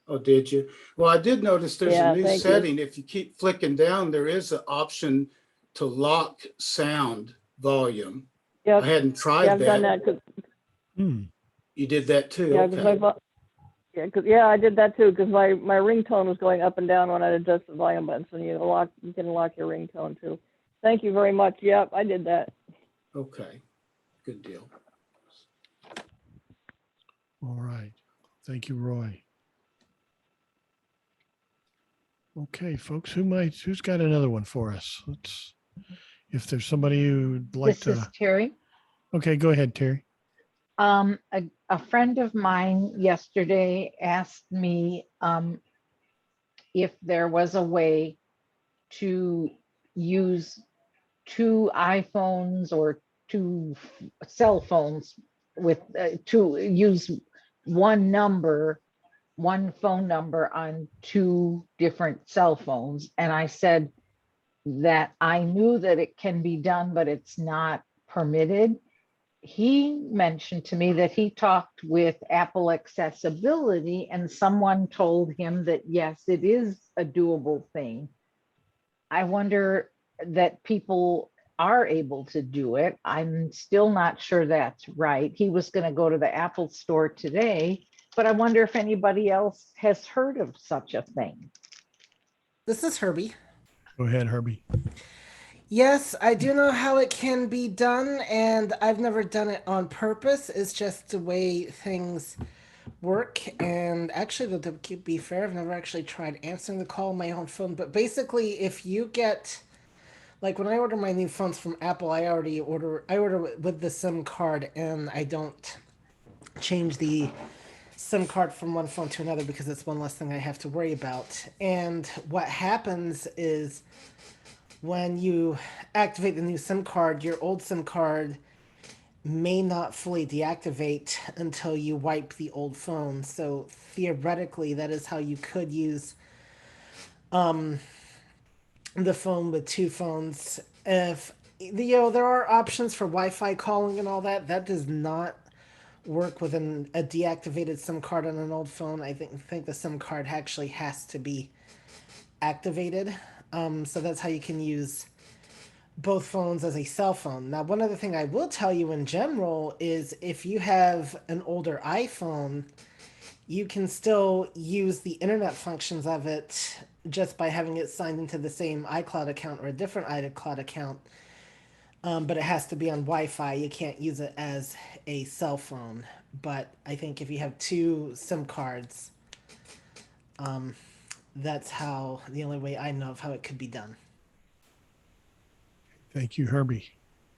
Oh, did you? Well, I did notice there's Yeah, a new thank you. setting. If you keep flicking down, there is an option to lock sound volume. Yep. I hadn't tried Yeah, I've that. done that. You did that too? Yeah, Okay. because I did that too, because my ringtone was going up and down when I adjusted the volume buttons, and you can lock your ringtone too. Thank you very much. Yep, I did that. Okay, good deal. All right. Thank you, Roy. Okay, folks, who's got another one for us? If there's somebody who'd like This is to. Terry. Okay, go ahead, Terry. A friend of mine yesterday asked me if there was a way to use two iPhones or two cell phones with to use one phone number on two different cell phones. And I said that I knew that it can be done, but it's not permitted. He mentioned to me that he talked with Apple Accessibility and someone told him that yes, it is a doable thing. I wonder that people are able to do it. I'm still not sure that's right. He was going to go to the Apple store today, but I wonder if anybody else has heard of such a thing. This is Herbie. Go ahead, Herbie. Yes, I do know how it can be done, and I've never done it on purpose. It's just the way things work. And actually, to be fair, I've never actually tried answering the call on my own phone. But basically, if you get, like when I order my new phones from Apple, I order with the SIM card, and I don't change the SIM card from one phone to another because it's one less thing I have to worry about. And what happens is, when you activate the new SIM card, your old SIM card may not fully deactivate until you wipe the old phone. So theoretically, that is how you could use the phone with two phones. If there are options for Wi-Fi calling and all that, that does not work with a deactivated SIM card on an old phone. I think the SIM card actually has to be activated. So that's how you can use both phones as a cell phone. Now, one other thing I will tell you in general is if you have an older iPhone, you can still use the internet functions of it just by having it signed into the same iCloud account or a different iCloud account. But it has to be on Wi-Fi. You can't use it as a cell phone. But I think if you have two SIM cards, that's the only way I know of how it could be done. Thank you, Herbie.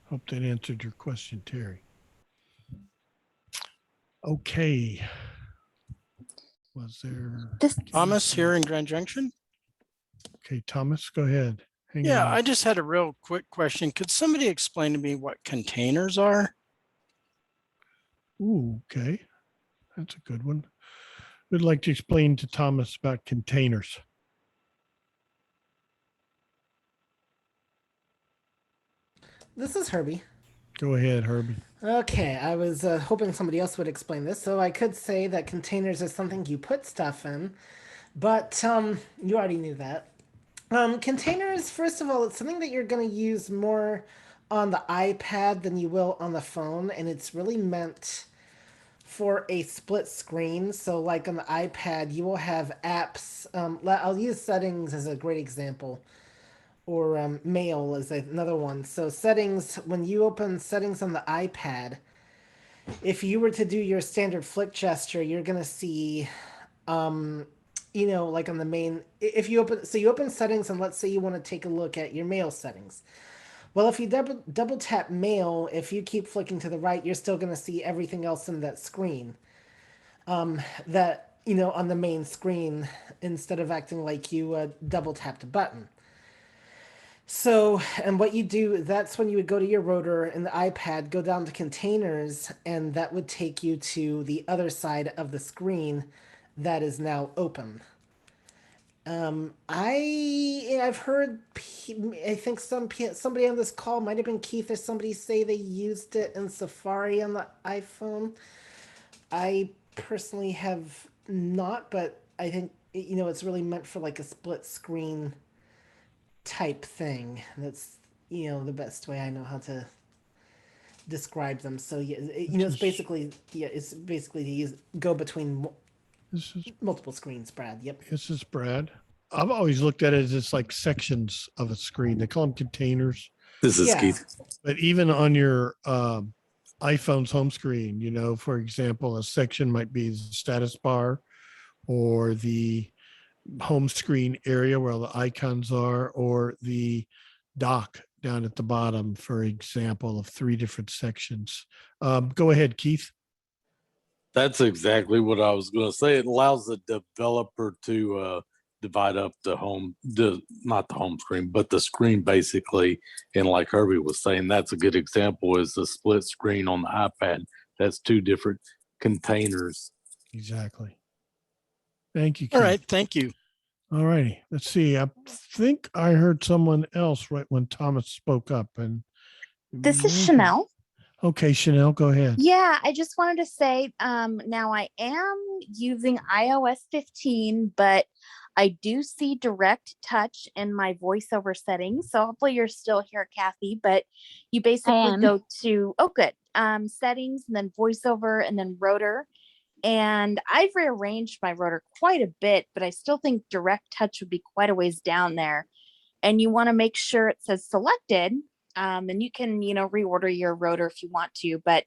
Hope that answered your question, Terry. Okay. Was there Thomas here in Grand Junction? Okay, Thomas, go ahead. Hang Yeah, on. I just had a real quick question. Could somebody explain to me what containers are? Ooh, okay. That's a good one. We'd like to explain to Thomas about containers. This is Herbie. Go ahead, Herbie. Okay, I was hoping somebody else would explain this. So I could say that containers are something you put stuff in, but you already knew that. Containers, first of all, it's something that you're going to use more on the iPad than you will on the phone, and it's really meant for a split screen. So like on the iPad, you will have apps. I'll use settings as a great example, or mail is another one. So settings, when you open settings on the iPad, if you were to do your standard flick gesture, you're going to see like on the main, if you open settings and let's say you want to take a look at your mail settings. Well, if you double tap mail, if you keep flicking to the right, you're still going to see everything else in that screen. That, on the main screen, instead of acting like you double tapped a button. So, and what you do, that's when you would go to your rotor in the iPad, go down to containers, and that would take you to the other side of the screen that is now open. I've heard, I think somebody on this call, might have been Keith or somebody, say they used it in Safari on the iPhone. I personally have not, but I think, it's really meant for like a split screen type thing. That's, the best way I know how to describe them. So yeah, it's basically to go between multiple screens, Brad. Yep. This is Brad. I've always looked at it as it's like sections of a screen. They call them containers. This is Keith. But even on your iPhone's home screen, for example, a section might be the status bar or the home screen area where all the icons are, or the dock down at the bottom, for example, of 3 different sections. Go ahead, Keith. That's exactly what I was going to say. It allows the developer to divide up not the home screen, but the screen basically. And like Herbie was saying, that's a good example is the split screen on the iPad. That's 2 different containers. Exactly. Thank you, Keith. All right. Thank you. All righty. Let's see. I think I heard someone else right when Thomas spoke up. And This is Chanel. Okay, Chanel, go ahead. Yeah, I just wanted to say, now I am using iOS 15, but I do see direct touch in my voiceover settings. So hopefully you're still here, Kathy, but you basically go to, settings and then voiceover and then rotor. And I've rearranged my rotor quite a bit, but I still think direct touch would be quite a ways down there. And you want to make sure it says selected. And you can, reorder your rotor if you want to, but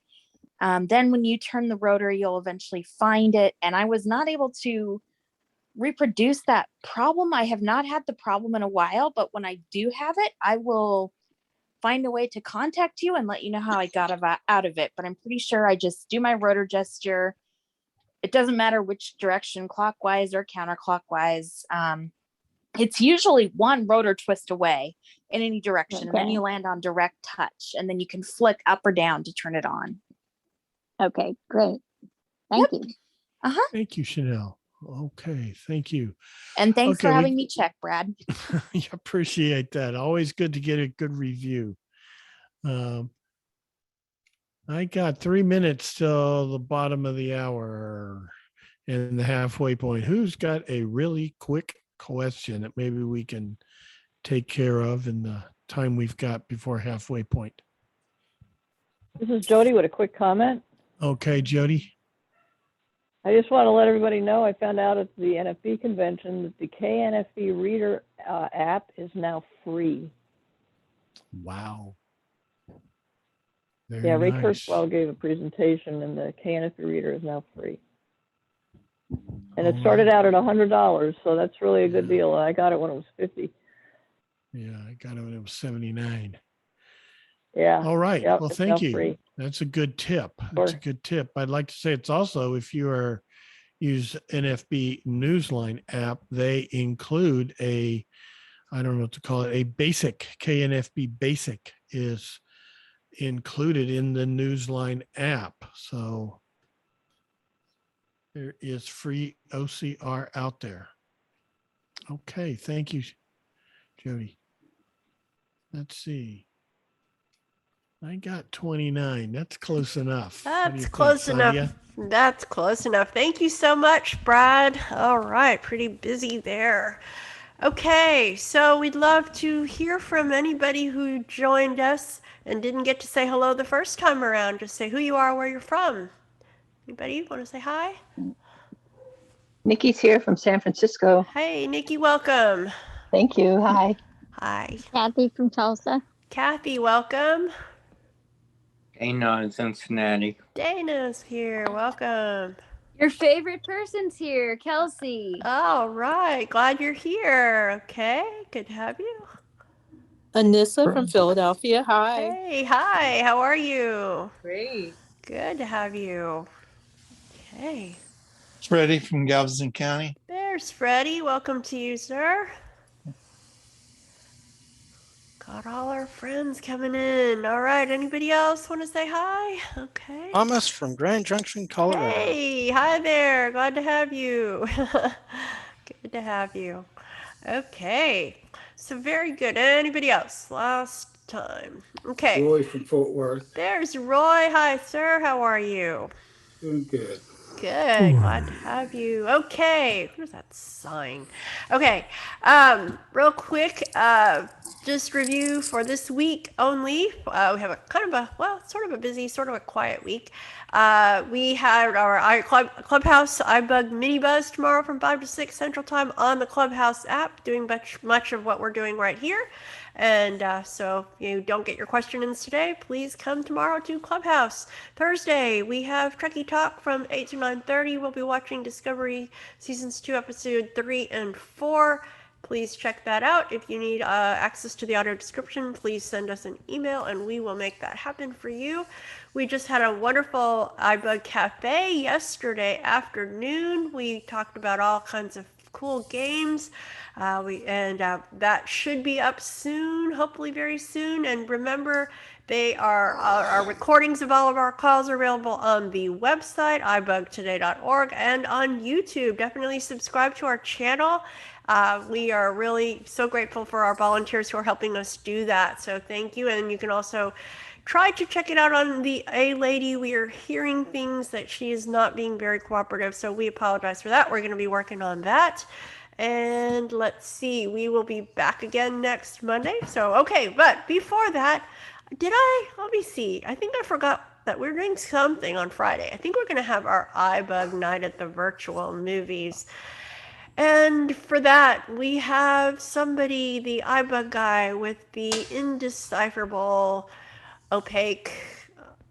then when you turn the rotor, you'll eventually find it. And I was not able to reproduce that problem. I have not had the problem in a while, but when I do have it, I will find a way to contact you and let you know how I got out of it. But I'm pretty sure I just do my rotor gesture. It doesn't matter which direction, clockwise or counterclockwise. It's usually one rotor twist away in any direction. And then you land on direct touch and then you can flick up or down to turn it on. Okay, great. Thank you. Thank you, Chanel. Okay, thank you. And thanks for having me check, Brad. I appreciate that. Always good to get a good review. I got 3 minutes till the bottom of the hour and the halfway point. Who's got a really quick question that maybe we can take care of in the time we've got before halfway point? This is Jody with a quick comment. Okay, Jody. I just want to let everybody know I found out at the NFB convention that the KNFB Reader app is now free. Wow. Ray Kurzweil gave a presentation and the KNFB Reader is now free. And it started out at $100, so that's really a good deal. I got it when it was $50. Yeah, I got it when it was $79. Yeah. All right. Yep, Well, it's thank now you. free. That's a good tip. That's a good tip. I'd like to say it's also, if you use NFB Newsline app, they include I don't know what to call it, a basic, KNFB basic is included in the Newsline app. So there is free OCR out there. Okay, thank you, Jody. Let's see. I got 29. That's close enough. That's close enough. That's close enough. Thank you so much, Brad. All right, pretty busy there. Okay, so we'd love to hear from anybody who joined us and didn't get to say hello the first time around. Just say who you are, where you're from. Anybody want to say hi? Nikki's here from San Francisco. Hey, Nikki, welcome. Thank you. Hi. Hi. Kathy from Tulsa. Kathy, welcome. Dana in Cincinnati. Dana's here. Welcome. Your favorite person's here, Kelsey. All right. Glad you're here. Okay. Good to have you. Anissa from Philadelphia. Hi. Hey, hi. How are you? Great. Good to have you. Okay. Freddie from Galveston County. There's Freddie. Welcome to you, sir. Got all our friends coming in. All right. Anybody else want to say hi? Okay. Thomas from Grand Junction, Colorado. Hey, hi there. Glad to have you. Good to have you. Okay. So very good. Anybody else? Last time. Okay. Roy from Fort Worth. There's Roy. Hi, sir. How are you? Doing good. Good. Glad to have you. Okay. What is that sign? Okay. Real quick, just review for this week only. We have a kind of a, well, sort of a busy, sort of a quiet week. We had our Clubhouse iBUG mini buzz tomorrow from 5 to 6 Central Time on the Clubhouse app, doing much of what we're doing right here. And so if you don't get your questions today, please come tomorrow to Clubhouse. Thursday, we have Trekkie Talk from 8 to 9:30. We'll be watching Discovery Seasons 2, Episode 3 and 4. Please check that out. If you need access to the audio description, please send us an email and we will make that happen for you. We just had a wonderful iBUG Cafe yesterday afternoon. We talked about all kinds of cool games. That should be up soon, hopefully very soon. And remember, our recordings of all of our calls are available on the website, ibugtoday.org, and on YouTube. Definitely subscribe to our channel. We are really so grateful for our volunteers who are helping us do that. So thank you. And you can also try to check it out on the A Lady. We are hearing things that she is not being very cooperative. So we apologize for that. We're going to be working on that. And let's see, we will be back again next Monday. So, okay, but before that, let me see. I think I forgot that we're doing something on Friday. I think we're going to have our iBUG night at the virtual movies. And for that, we have somebody, the iBUG guy with the indecipherable, opaque,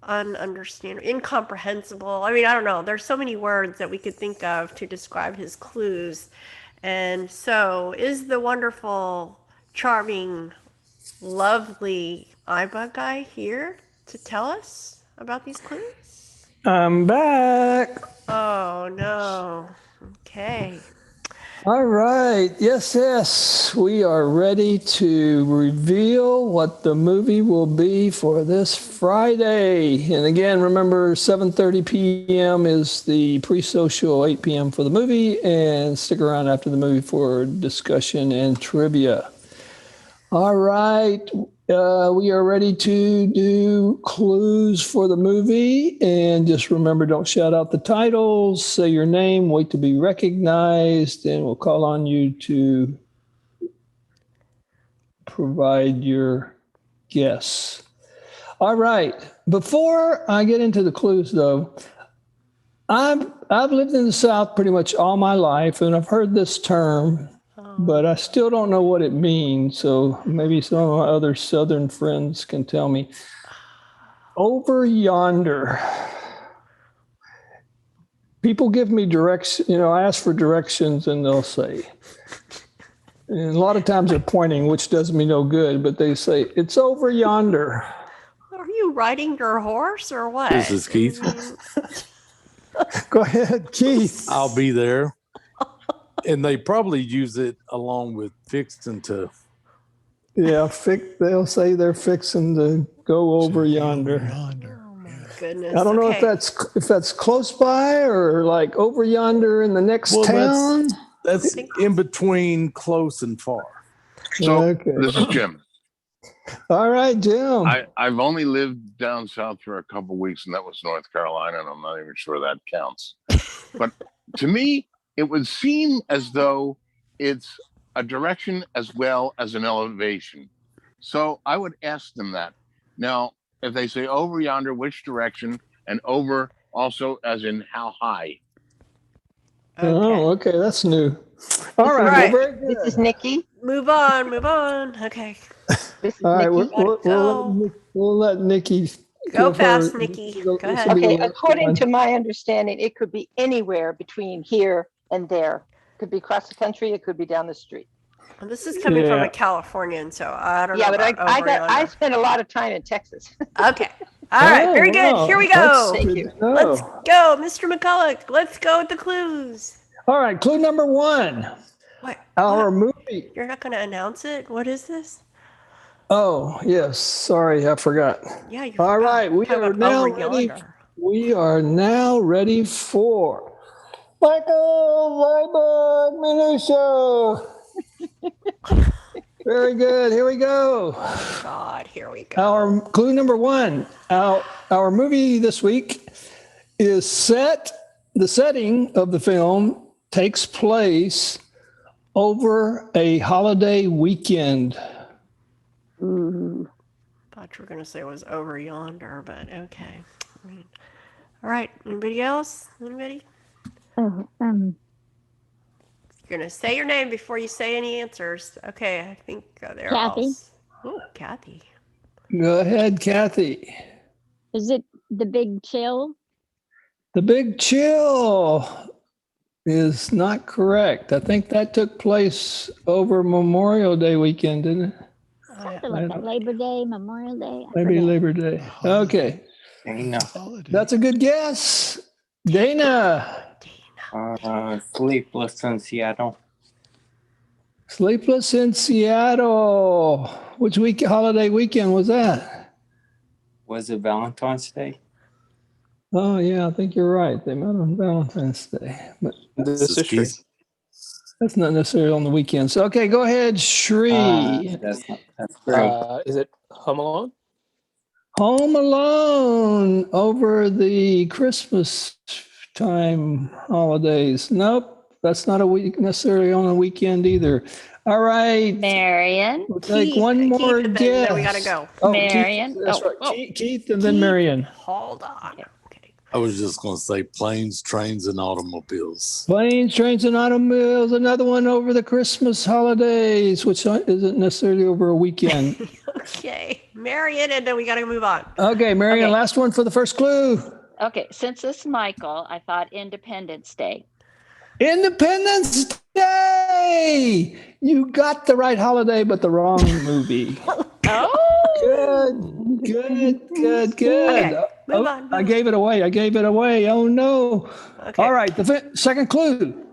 ununderstandable, incomprehensible. I mean, I don't know. There's so many words that we could think of to describe his clues. And so is the wonderful, charming, lovely iBUG guy here to tell us about these clues? I'm back. Oh, no. Okay. All right. Yes. We are ready to reveal what the movie will be for this Friday. And again, remember, 7:30 p.m. is the pre-social, 8 p.m. for the movie, and stick around after the movie for discussion and trivia. All right. We are ready to do clues for the movie. And just remember, don't shout out the titles, say your name, wait to be recognized, and we'll call on you to provide your guess. All right. Before I get into the clues, though, I've lived in the South pretty much all my life, and I've heard this term, but I still don't know what it means. So maybe some of my other Southern friends can tell me. Over yonder. People give me direction, I ask for directions and they'll say, and a lot of times they're pointing, which does me no good, but they say, it's over yonder. Are you riding your horse or what? This is Keith. Go ahead, Keith. I'll be there. And they probably use it along with fixing to. Yeah, they'll say they're fixing to go over yonder. Oh my goodness. I don't know if that's close by or like over yonder in the next town. That's in between close and far. So this is Jim. All right, Jim. I've only lived down south for a couple of weeks, and that was North Carolina, and I'm not even sure that counts. But to me, it would seem as though it's a direction as well as an elevation. So I would ask them that. Now, if they say over yonder, which direction, and over also as in how high? Okay. Oh, okay. That's new. All right. Well, very good. This is Nikki. Move on. Okay. This is All right. Nikki. We'll let Nikki Go fast, Nikki. Go ahead. Okay, according to my understanding, it could be anywhere between here and there. It could be across the country, it could be down the street. Well, this is coming from a Californian, so I don't know. Yeah, but about I spent a lot of time in Texas. Okay. All right. Very good. Here we go. Thank you. Let's go, Mr. McCulloch. Let's go with the clues. All right, clue number 1. What? Our movie. You're not going to announce it? What is this? Oh, yes. Sorry, I forgot. Yeah. All right, we are now ready. We are now ready for Michael Weiberg Mini Show. Very good. Here we go. Oh, God, here we go. Our clue number 1. Our movie this week is set. The setting of the film takes place over a holiday weekend. Ooh. Thought you were going to say it was over yonder, but okay. All right. Anybody else? Anybody? Oh, You're going to say your name before you say any answers. Okay, I think they're Kathy. Oh, Kathy. Go ahead, Kathy. Is it The Big Chill? The Big Chill is not correct. I think that took place over Memorial Day weekend, didn't it? Something like that. Labor Day, Memorial Day. Maybe Labor Day. Okay. Dana. That's a good guess. Dana. Sleepless in Seattle. Sleepless in Seattle. Which holiday weekend was that? Was it Valentine's Day? Oh, yeah, I think you're right. They met on Valentine's Day. But This is true. that's not necessarily on the weekends. Okay, go ahead, Shree. That's true. Is it Home Alone? Home Alone over the Christmas time holidays. Nope, that's not a week necessarily on a weekend either. All right. Marion. We'll take one more Keith, and guess. then we got to go. Oh, Marion. Keith, that's right. Keith and then Marion. Hold on. I was just going to say planes, trains, and automobiles. Planes, trains, and automobiles. Another one over the Christmas holidays, which isn't necessarily over a weekend. Okay. Marion, and then we got to move on. Okay, Marion, last one for the first clue. Okay, since it's Michael, I thought Independence Day. Independence Day! You got the right holiday, but the wrong movie. Oh! Good. Okay, move on. I gave it away. Oh, no. Okay. All right, the second clue.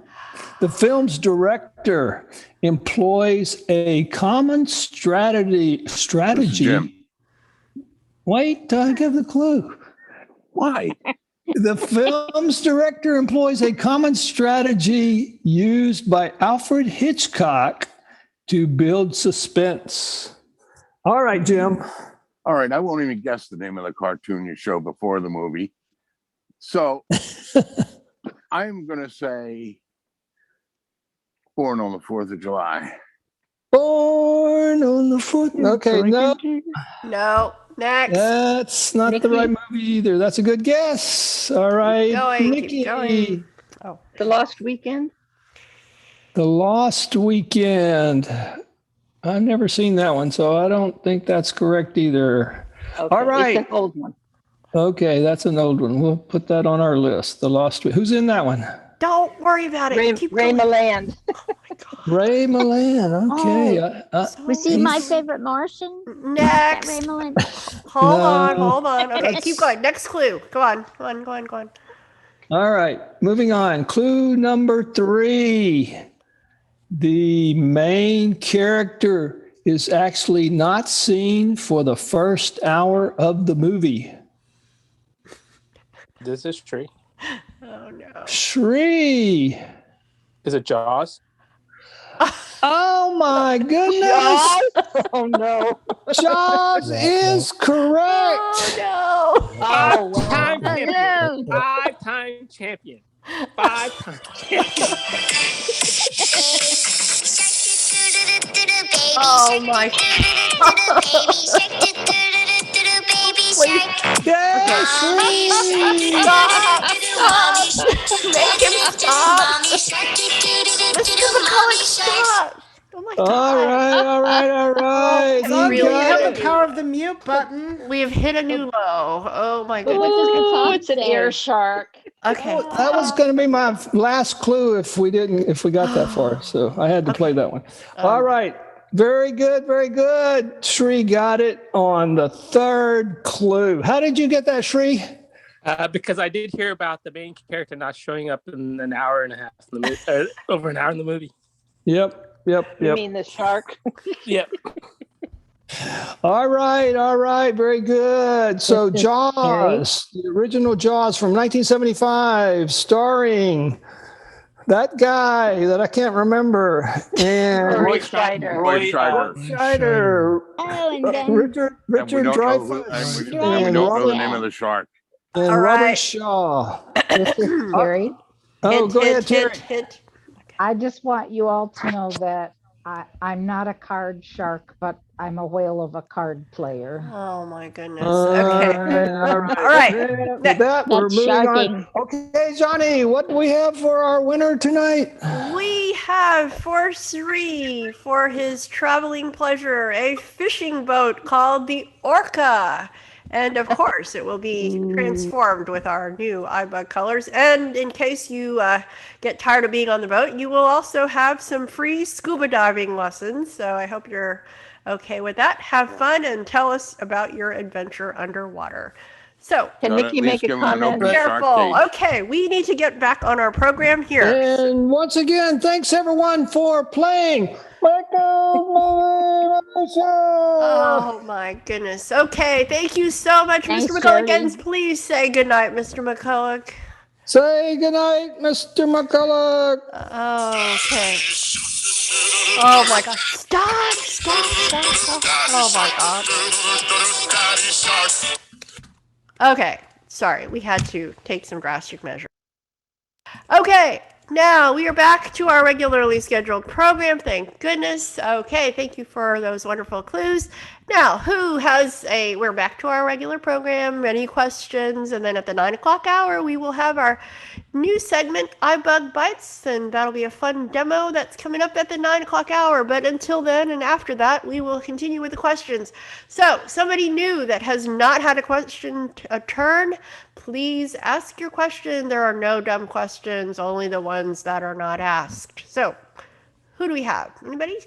The film's director employs a common strategy. Jim. Wait till I give the clue. Why? The film's director employs a common strategy used by Alfred Hitchcock to build suspense. All right, Jim. All right, I won't even guess the name of the cartoon you showed before the movie. So I'm going to say Born on the 4th of July. Born on the 4th. Okay, no. No. Next. That's not the right movie either. That's a good guess. All right, Keep going. Oh, The Lost Weekend. The Lost Weekend. I've never seen that one, so I don't think that's correct either. Okay, All right. It's an old one. Okay, that's an old one. We'll put that on our list. The Lost. Who's in that one? Don't worry about it. Ray Milland. Ray Milland. Okay. Was he my favorite Martian? Next. Ray Milland. Hold No. on. Okay, keep going. Next clue. Go on. All right, moving on. Clue number 3. The main character is actually not seen for the first hour of the movie. This is true. Oh, no. Shree. Is it Jaws? Oh, my goodness. Oh, no. Jaws is correct. Oh, Oh, wow. Five-time champion. no. Five-time champion. Five-time champion. Oh, my God. Please. Yes. Stop. Make him stop. Mr. McCulloch, stop. my All God. right, all right, all right. It's He all good. You got have the it. power of the mute button. We have hit a new low. Oh my But goodness. what does the Oh, top it's an air say? shark. Okay. That was going to be my last clue if we got that far. So I had to play that one. All right. Very good. Very good. Shri got it on the third clue. How did you get that, Shri? Because I did hear about the main character not showing up in an hour and a half, over an hour in the movie. Yep. You mean the shark? Yep. All right. Very good. So This is scary. Jaws, the original Jaws from 1975, starring that guy that I can't remember. And Roy Scheider. Roy Scheider. Scheider, Oh, and then Richard And we don't know who, Dreyfuss, and we and don't know the Robert, name of the shark. and All Robert right. Shaw. This is scary. Oh, go ahead, Terry. Hint. I just want you all to know that I'm not a card shark, but I'm a whale of a card player. Oh my goodness. All Okay. right. All right. With that, we're that's moving sharking. on. Okay, Johnny, what do we have for our winner tonight? We have for Sri, for his traveling pleasure, a fishing boat called the Orca. And of course, it will be transformed with our new iBUG colors. And in case you get tired of being on the boat, you will also have some free scuba diving lessons. So I hope you're okay with that. Have fun and tell us about your adventure underwater. So, Can Gotta Nikki at make least a give him an comment? open shark careful. cage. Okay, we need to get back on our program here. And once again, thanks everyone for playing. Oh my goodness. Okay, thank you so much, Thanks, Mr. McCulloch. Jody. And please say goodnight, Mr. McCulloch. Say goodnight, Mr. McCulloch. Okay. Oh my God. Stop. Oh my God. Okay, sorry. We had to take some drastic measures. Okay, now we are back to our regularly scheduled program. Thank goodness. Okay, thank you for those wonderful clues. Now, we're back to our regular program. Any questions? And then at the 9 o'clock hour, we will have our new segment, iBUG Bites, and that'll be a fun demo that's coming up at the 9 o'clock hour. But until then and after that, we will continue with the questions. So, somebody new that has not had a question a turn, please ask your question. There are no dumb questions, only the ones that are not asked. So, who do we have? Anybody?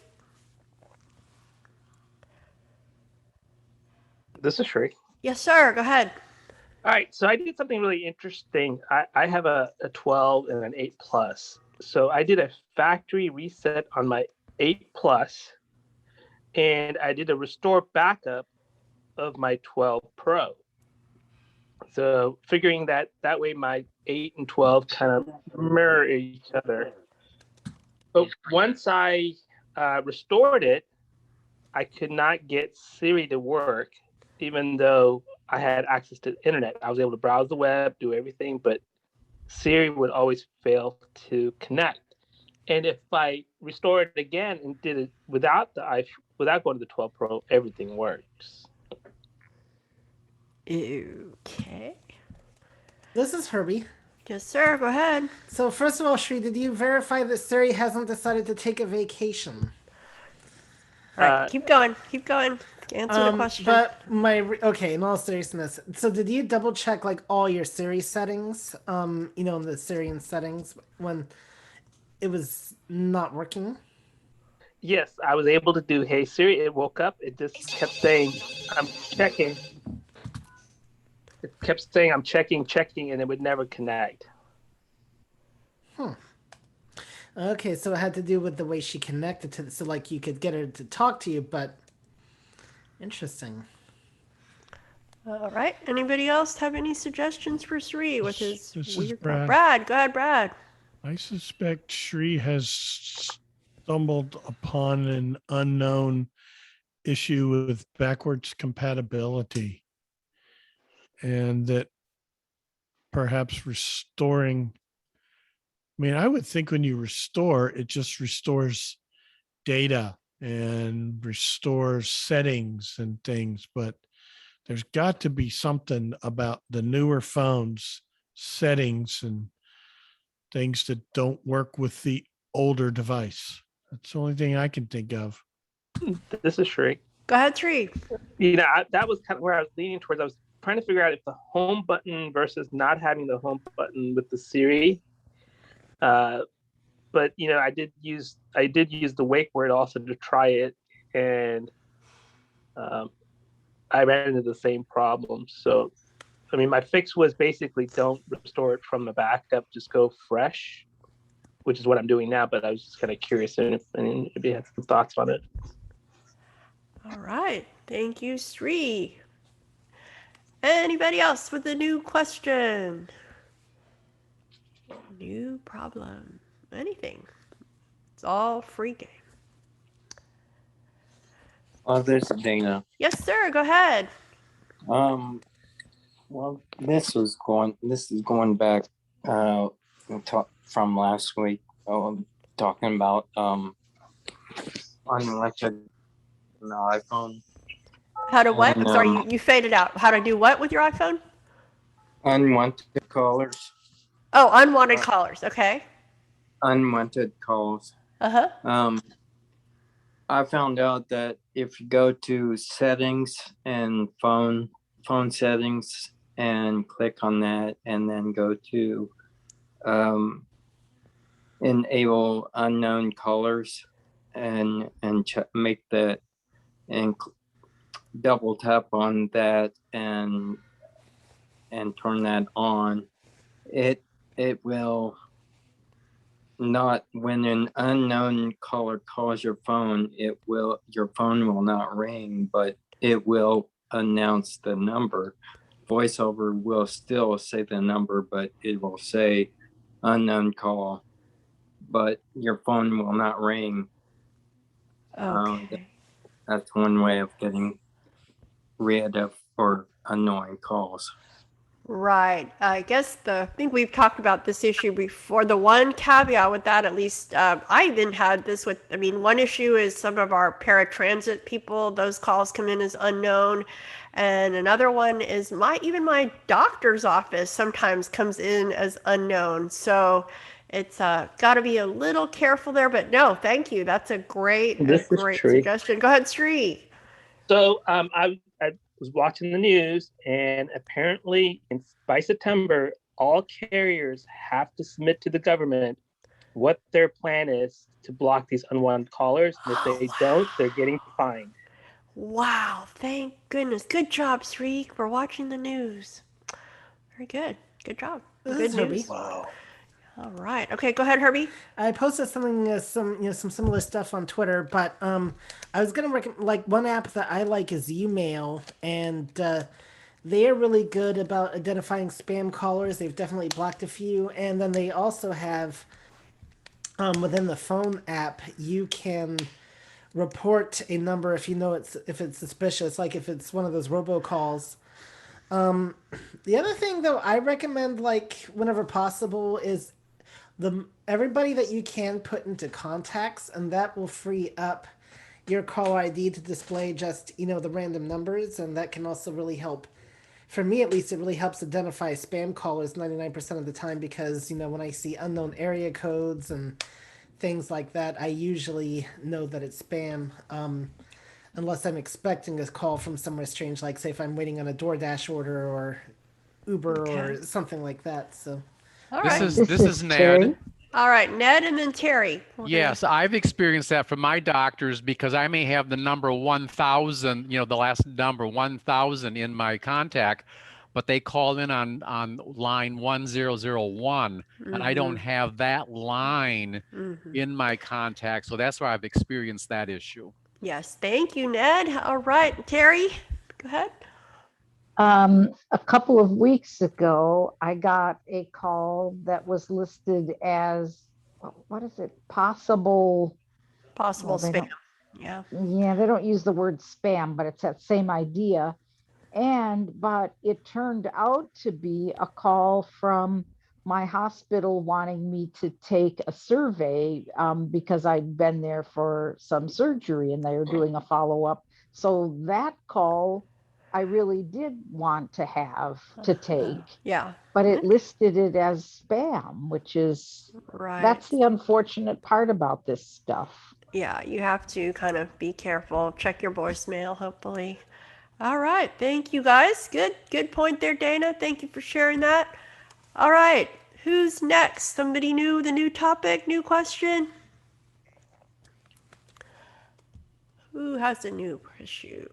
This is Shrey. Yes, sir. Go ahead. All right, so I did something really interesting. I have a 12 and an 8 plus. So I did a factory reset on my 8 plus, and I did a restore backup of my 12 Pro. So figuring that way my 8 and 12 kind of mirror each other. But once I restored it, I could not get Siri to work, even though I had access to the internet. I was able to browse the web, do everything, but Siri would always fail to connect. And if I restore it again and did it without going to the 12 Pro, everything works. Okay. This is Herbie. Yes, sir. Go ahead. So first of all, Shri, did you verify that Siri hasn't decided to take a vacation? All right, keep going. Answer the question. But in all seriousness, so did you double check like all your Siri settings? In the Siri settings when it was not working? Yes, I was able to do Hey Siri. It woke up. It just kept saying, I'm checking. It kept saying, I'm checking, and it would never connect. Okay, so it had to do with the way she connected to so like you could get her to talk to you, but interesting. All right. Anybody else have any suggestions for Sri with his This is weird Brad. Brad, go ahead, Brad. I suspect Shri has stumbled upon an unknown issue with backwards compatibility, and that perhaps restoring, I would think when you restore, it just restores data and restores settings and things, but there's got to be something about the newer phones settings and things that don't work with the older device. That's the only thing I can think of. This is Shree. Go ahead, Tree. That was kind of where I was leaning towards. I was trying to figure out if the home button versus not having the home button with the Siri. But I did use the wake word also to try it, and I ran into the same problem. So, my fix was basically don't restore it from the backup, just go fresh, which is what I'm doing now. But I was just kind of curious if you had some thoughts on it. All right. Thank you, Sri. Anybody else with a new question? New problem? Anything? It's all free game. This is Dana. Yes, sir. Go ahead. Well, this is going back from last week. Talking about unwanted iPhone. How to what? And, I'm sorry, you faded out. How to do what with your iPhone? Unwanted callers. Oh, unwanted callers. Okay. Unwanted calls. Uh-huh. I found out that if you go to settings and phone settings and click on that, and then go to enable unknown callers and make that and double tap on that and turn that on, it will not, when an unknown caller calls your phone, your phone will not ring, but it will announce the number. VoiceOver will still say the number, but it will say unknown call, but your phone will not ring. Okay. That's one way of getting rid of or annoying calls. Right. I think we've talked about this issue before. The one caveat with that, at least I even had this with, one issue is some of our paratransit people, those calls come in as unknown. And another one is my doctor's office sometimes comes in as unknown. So it's got to be a little careful there, but no, thank you. That's a great suggestion. Go ahead, Sri. So I was watching the news, and apparently by September, all carriers have to submit to the government what their plan is to block these unwanted callers. And if they don't, they're getting fined. Wow, thank goodness. Good job, Sri, for watching the news. Very good. Good job. Good news. Wow. All right. Okay, go ahead, Herbie. I posted something, some similar stuff on Twitter, but I was gonna recommend one app that I like is Email, and they are really good about identifying spam callers. They've definitely blocked a few, and then they also have within the phone app you can report a number if you know if it's suspicious, like if it's one of those robocalls. The other thing though I recommend, whenever possible, is everybody that you can put into contacts, and that will free up your caller ID to display just the random numbers, and that can also really help. For me, at least, it really helps identify spam callers 99% of the time, because when I see unknown area codes and things like that, I usually know that it's spam, unless I'm expecting a call from somewhere strange, like say if I'm waiting on a DoorDash order or Uber or something like that. So. All right. This is Ned. All right, Ned and then Terry. Yes, I've experienced that from my doctors, because I may have the number 1000, the last number 1000 in my contact, but they call in on line 1001, and I don't have that line in my contact. So that's why I've experienced that issue. Yes, thank you, Ned. All right, Terry, go ahead. A couple of weeks ago, I got a call that was listed as, what is it? Possible spam. Yeah. Yeah, they don't use the word spam, but it's that same idea. But it turned out to be a call from my hospital wanting me to take a survey because I'd been there for some surgery and they were doing a follow-up. So that call I really did want to take. Yeah. But it listed it as spam, which is, that's the unfortunate part about this stuff. Yeah, you have to kind of be careful. Check your voicemail, hopefully. All right. Thank you, guys. Good point there, Dana. Thank you for sharing that. All right. Who's next? Somebody new, the new topic, new question? Who has a new issue?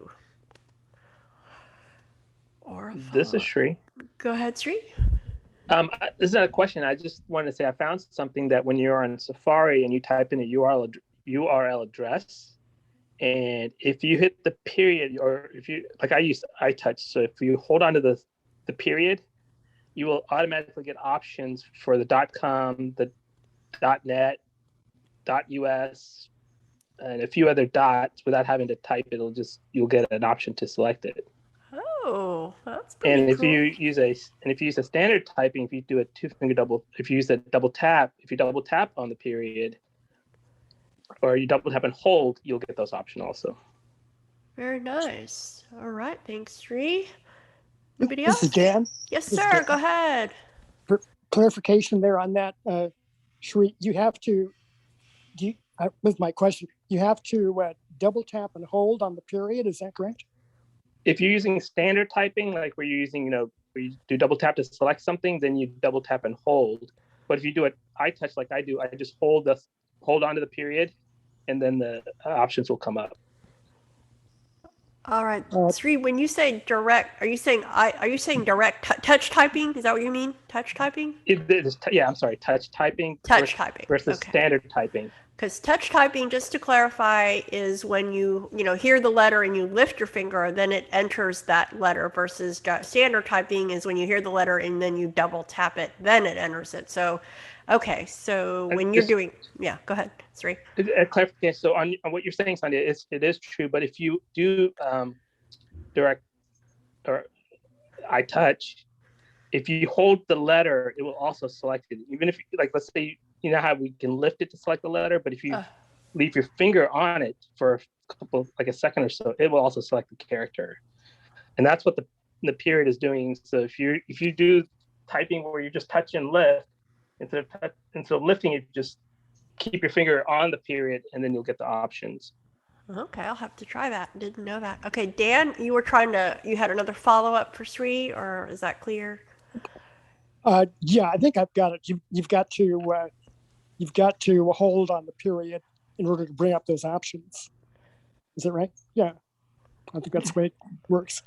Or a This is follow-up? Sri. Go ahead, Sri. This is not a question. I just wanted to say I found something that when you're on Safari and you type in a URL address, and if you hit the period, or if you, like I use iTouch, so if you hold on to the period, you will automatically get options for the .com, the .net, .us, and a few other dots without having to type it. You'll get an option to select it. Oh, that's pretty And if cool. you use a standard typing, if you do a if you use a double tap, if you double tap on the period, or you double tap and hold, you'll get those options also. Very nice. All right. Thanks, Sri. Anybody This else? is Dan. Yes, This is sir. Dan. Go ahead. For clarification there on that, Shri, you have to, with my question, you have to double tap and hold on the period. Is that correct? If you're using standard typing, like where you're using, where you do double tap to select something, then you double tap and hold. But if you do it iTouch like I do, I just hold onto the period, and then the options will come up. All right, Sri. When you say direct, are you saying direct touch typing? Is that what you mean? Touch typing? I'm sorry. Touch typing. Touch typing versus okay. Standard typing. Because touch typing, just to clarify, is when you hear the letter and you lift your finger, then it enters that letter. Versus standard typing is when you hear the letter and then you double tap it, then it enters it. So, okay. So when you're doing, yeah, go ahead, Sri. Clarification. So on what you're saying, Sandhya, it is true. But if you do direct or iTouch, if you hold the letter, it will also select it. Even if, like, let's say, you know how we can lift it to select the letter, but if you leave your finger on it for a second or so, it will also select the character. And that's what the period is doing. So if you do typing where you just touch and lift, instead of lifting it, just keep your finger on the period, and then you'll get the options. Okay, I'll have to try that. Didn't know that. Okay, Dan, you had another follow-up for Sri, or is that clear? Yeah, I think I've got it. You've got to hold on the period in order to bring up those options. Is that right? Yeah, I think that's the way it works.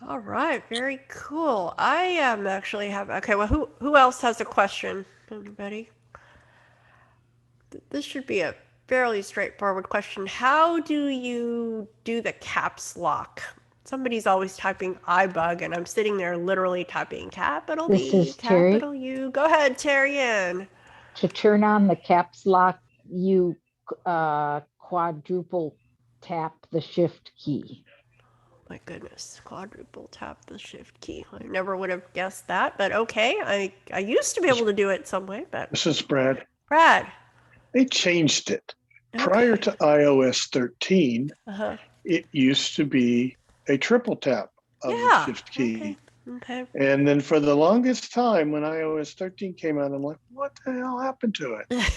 All right, very cool. I actually have. Okay, well, who else has a question? Anybody? This should be a fairly straightforward question. How do you do the caps lock? Somebody's always typing iBUG, and I'm sitting there literally typing capital This B, is Terry. capital U. Go ahead, Terry Ann. To turn on the caps lock, you quadruple tap the shift key. My goodness, quadruple tap the shift key. I never would have guessed that, but okay. I used to be able to do it some way, but This is Brad. Brad. They changed it. Prior to iOS 13, it used to be a triple tap of the shift key. Okay. And then for the longest time, when iOS 13 came out, I'm like, what the hell happened to it?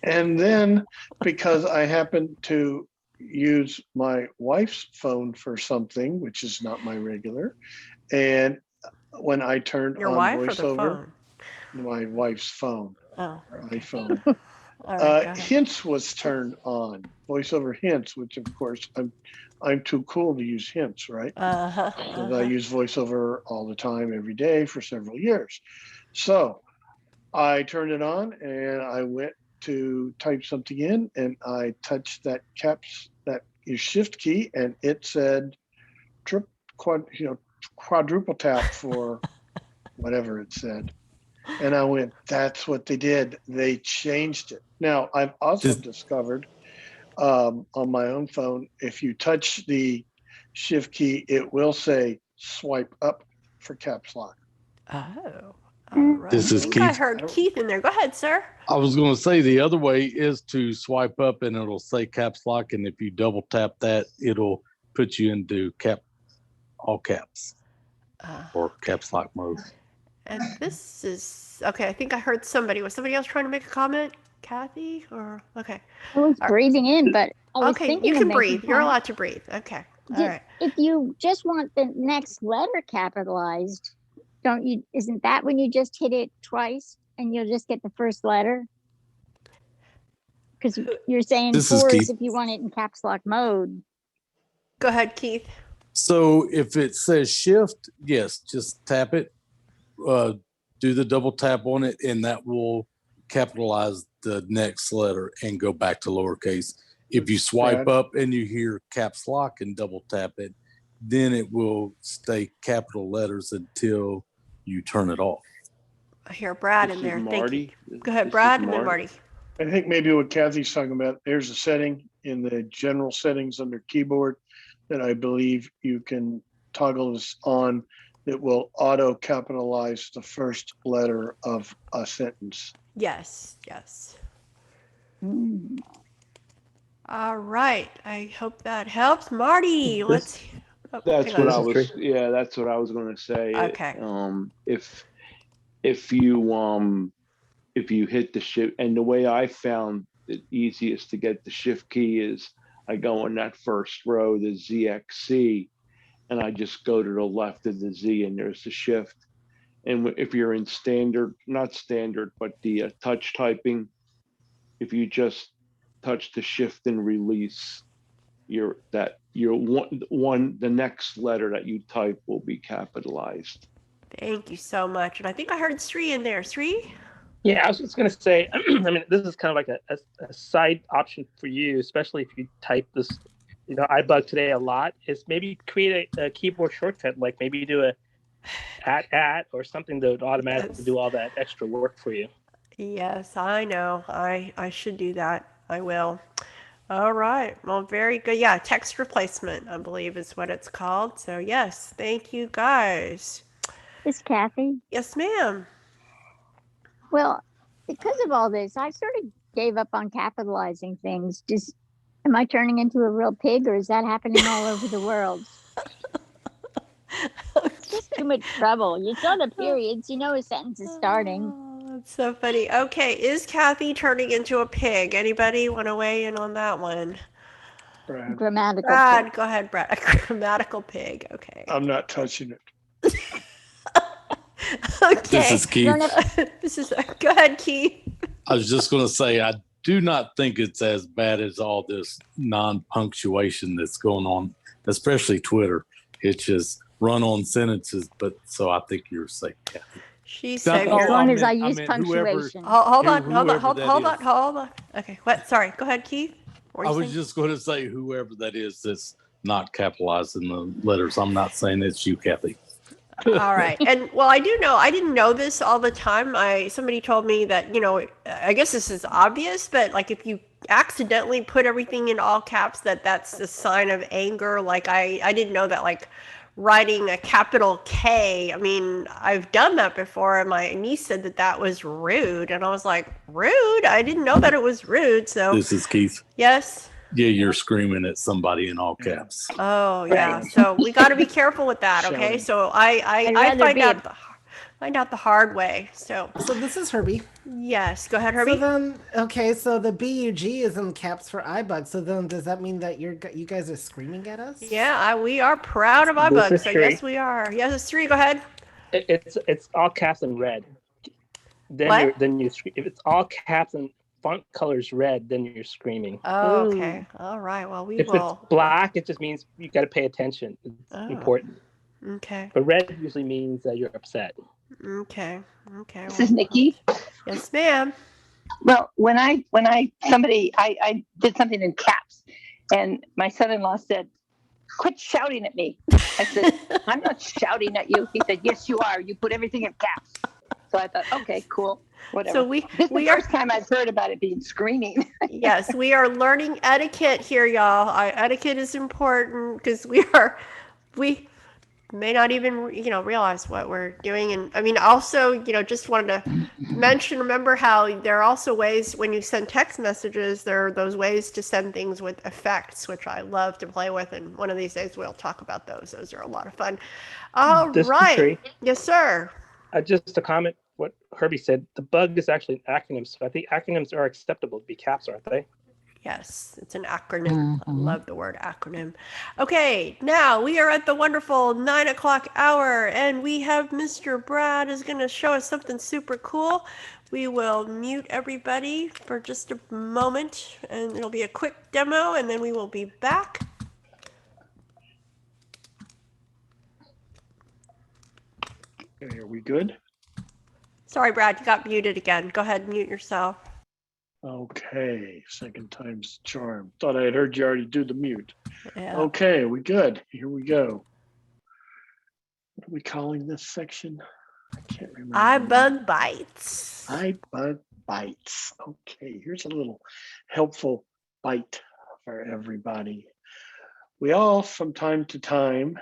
And then because I happened to use my wife's phone for something, which is not my regular, and when I turned Your on wife or the voiceover, phone? my wife's phone, iPhone, All right, hints was turned on, voiceover hints, which of course I'm too cool to use hints, right? Because I use voiceover all the time, every day for several years. So I turned it on and I went to type something in, and I touched that shift key, and it said quadruple tap for whatever it said. And I went, that's what they did. They changed it. Now, I've also discovered on my own phone, if you touch the shift key, it will say swipe up for caps lock. Oh, all right. This is I think Keith. I heard Keith in there. Go ahead, sir. I was going to say the other way is to swipe up and it'll say caps lock. And if you double tap that, it'll put you into all caps or caps lock mode. And this is, okay, I think I heard somebody. Was somebody else trying to make a comment? Kathy, or okay. I was breathing in, but I was Okay, thinking you of can making breathe. You're fun. allowed to breathe. Okay. All right. If you just want the next letter capitalized, don't you? Isn't that when you just hit it twice and you'll just get the first letter? Because you're saying This is 4 is Keith. if you want it in caps lock mode. Go ahead, Keith. So if it says shift, yes, just tap it, do the double tap on it, and that will capitalize the next letter and go back to lowercase. If you swipe Brad. up and you hear caps lock and double tap it, then it will stay capital letters until you turn it off. I hear Brad This in is there. Thank Marty. you. Go ahead, This is Brad, and then Marty. I think maybe what Kathy's talking about, there's a setting in the general settings under keyboard that I believe you can toggle this on that will auto capitalize the first letter of a sentence. Yes, yes. All right. I hope that helps. Marty, let's. Oh, That's hang on. what I was. Yeah, that's what I was going to say. Okay. If you hit the shift, and the way I found it easiest to get the shift key is I go in that first row, the ZXC, and I just go to the left of the Z, and there's the shift. And if you're in standard, not standard, but the touch typing, if you just touch the shift and release, the next letter that you type will be capitalized. Thank you so much. And I think I heard Sri in there. Sri? Yeah, I was just going to say, I mean, this is kind of like a side option for you, especially if you type this, iBUG today a lot, is maybe create a keyboard shortcut, like maybe you do a @ or something that would automatically do all that extra work for you. Yes, I know. I should do that. I will. All right. Well, very good. Yeah, text replacement, I believe is what it's called. So yes, thank you guys. This Kathy. Yes, ma'am. Well, because of all this, I sort of gave up on capitalizing things. Am I turning into a real pig, or is that happening all over the world? It's just too much trouble. You saw the periods, you know a sentence is starting. That's so funny. Okay, is Kathy turning into a pig? Anybody want to weigh in on that one? Brad. Grammatical Brad, pig. go ahead, Brad. A grammatical pig. Okay. I'm not touching it. Okay. This is Keith. Go ahead, Keith. I was just going to say, I do not think it's as bad as all this non-punctuation that's going on, especially Twitter. It's just run-on sentences, but so I think you're safe, Kathy. She's As long as I use punctuation. Hold on. Okay, what? Sorry, go ahead, Keith. I was just going to say whoever that is that's not capitalizing the letters. I'm not saying it's you, Kathy. All right. And well, I didn't know this all the time. Somebody told me that, I guess this is obvious, but like if you accidentally put everything in all caps, that's a sign of anger. Like I didn't know that, like writing a capital K. I mean, I've done that before, and my niece said that was rude. And I was like, rude? I didn't know that it was rude. So This is Keith. Yes. Yeah, you're screaming at somebody in all caps. Oh yeah, so we got to be careful with that. Okay, so I find out the hard way. So this is Herbie. Yes, go ahead, Herbie. So then, okay, so the BUG is in caps for iBUG. So then, does that mean that you guys are screaming at us? Yeah, we are proud of iBUG. This is So Sri. yes, we are. Yes, it's Sri. Go ahead. It's all caps and red. Then What? if it's all caps and font colors red, then you're screaming. Oh, okay. All right. Well, we If will. it's black, it just means you got to pay attention. It's Oh. important. Okay. But red usually means that you're upset. Okay. This is Nikki. Yes, ma'am. Well, when I did something in caps, and my son-in-law said, "Quit shouting at me." I said, "I'm not shouting at you." He said, "Yes, you are. You put everything in caps." So I thought, okay, cool, whatever. So this is the first time I've heard about it being screaming. Yes, we are learning etiquette here, y'all. Etiquette is important because we may not even realize what we're doing. And I mean, also, just wanted to mention, remember how there are also ways when you send text messages, there are those ways to send things with effects, which I love to play with. And one of these days we'll talk about those. Those are a lot of fun. All This is right. Sri. Yes, sir. Just a comment. what Herbie said, the bug is actually an acronym. So I think acronyms are acceptable to be caps, aren't they? Yes, it's an acronym. I love the word acronym. Okay, now we are at the wonderful 9 o'clock hour, and we have Mr. Brad is going to show us something super cool. We will mute everybody for just a moment, and it'll be a quick demo, and then we will be back. Okay, are we good? Sorry, Brad, you got muted again. Go ahead and mute yourself. Okay, second time's the charm. Thought I had heard you already do the mute. Yeah. Okay, we good. Here we go. What are we calling this section? I can't remember. iBUG bites. iBUG bites. Okay, here's a little helpful bite for everybody. We all, from time to time,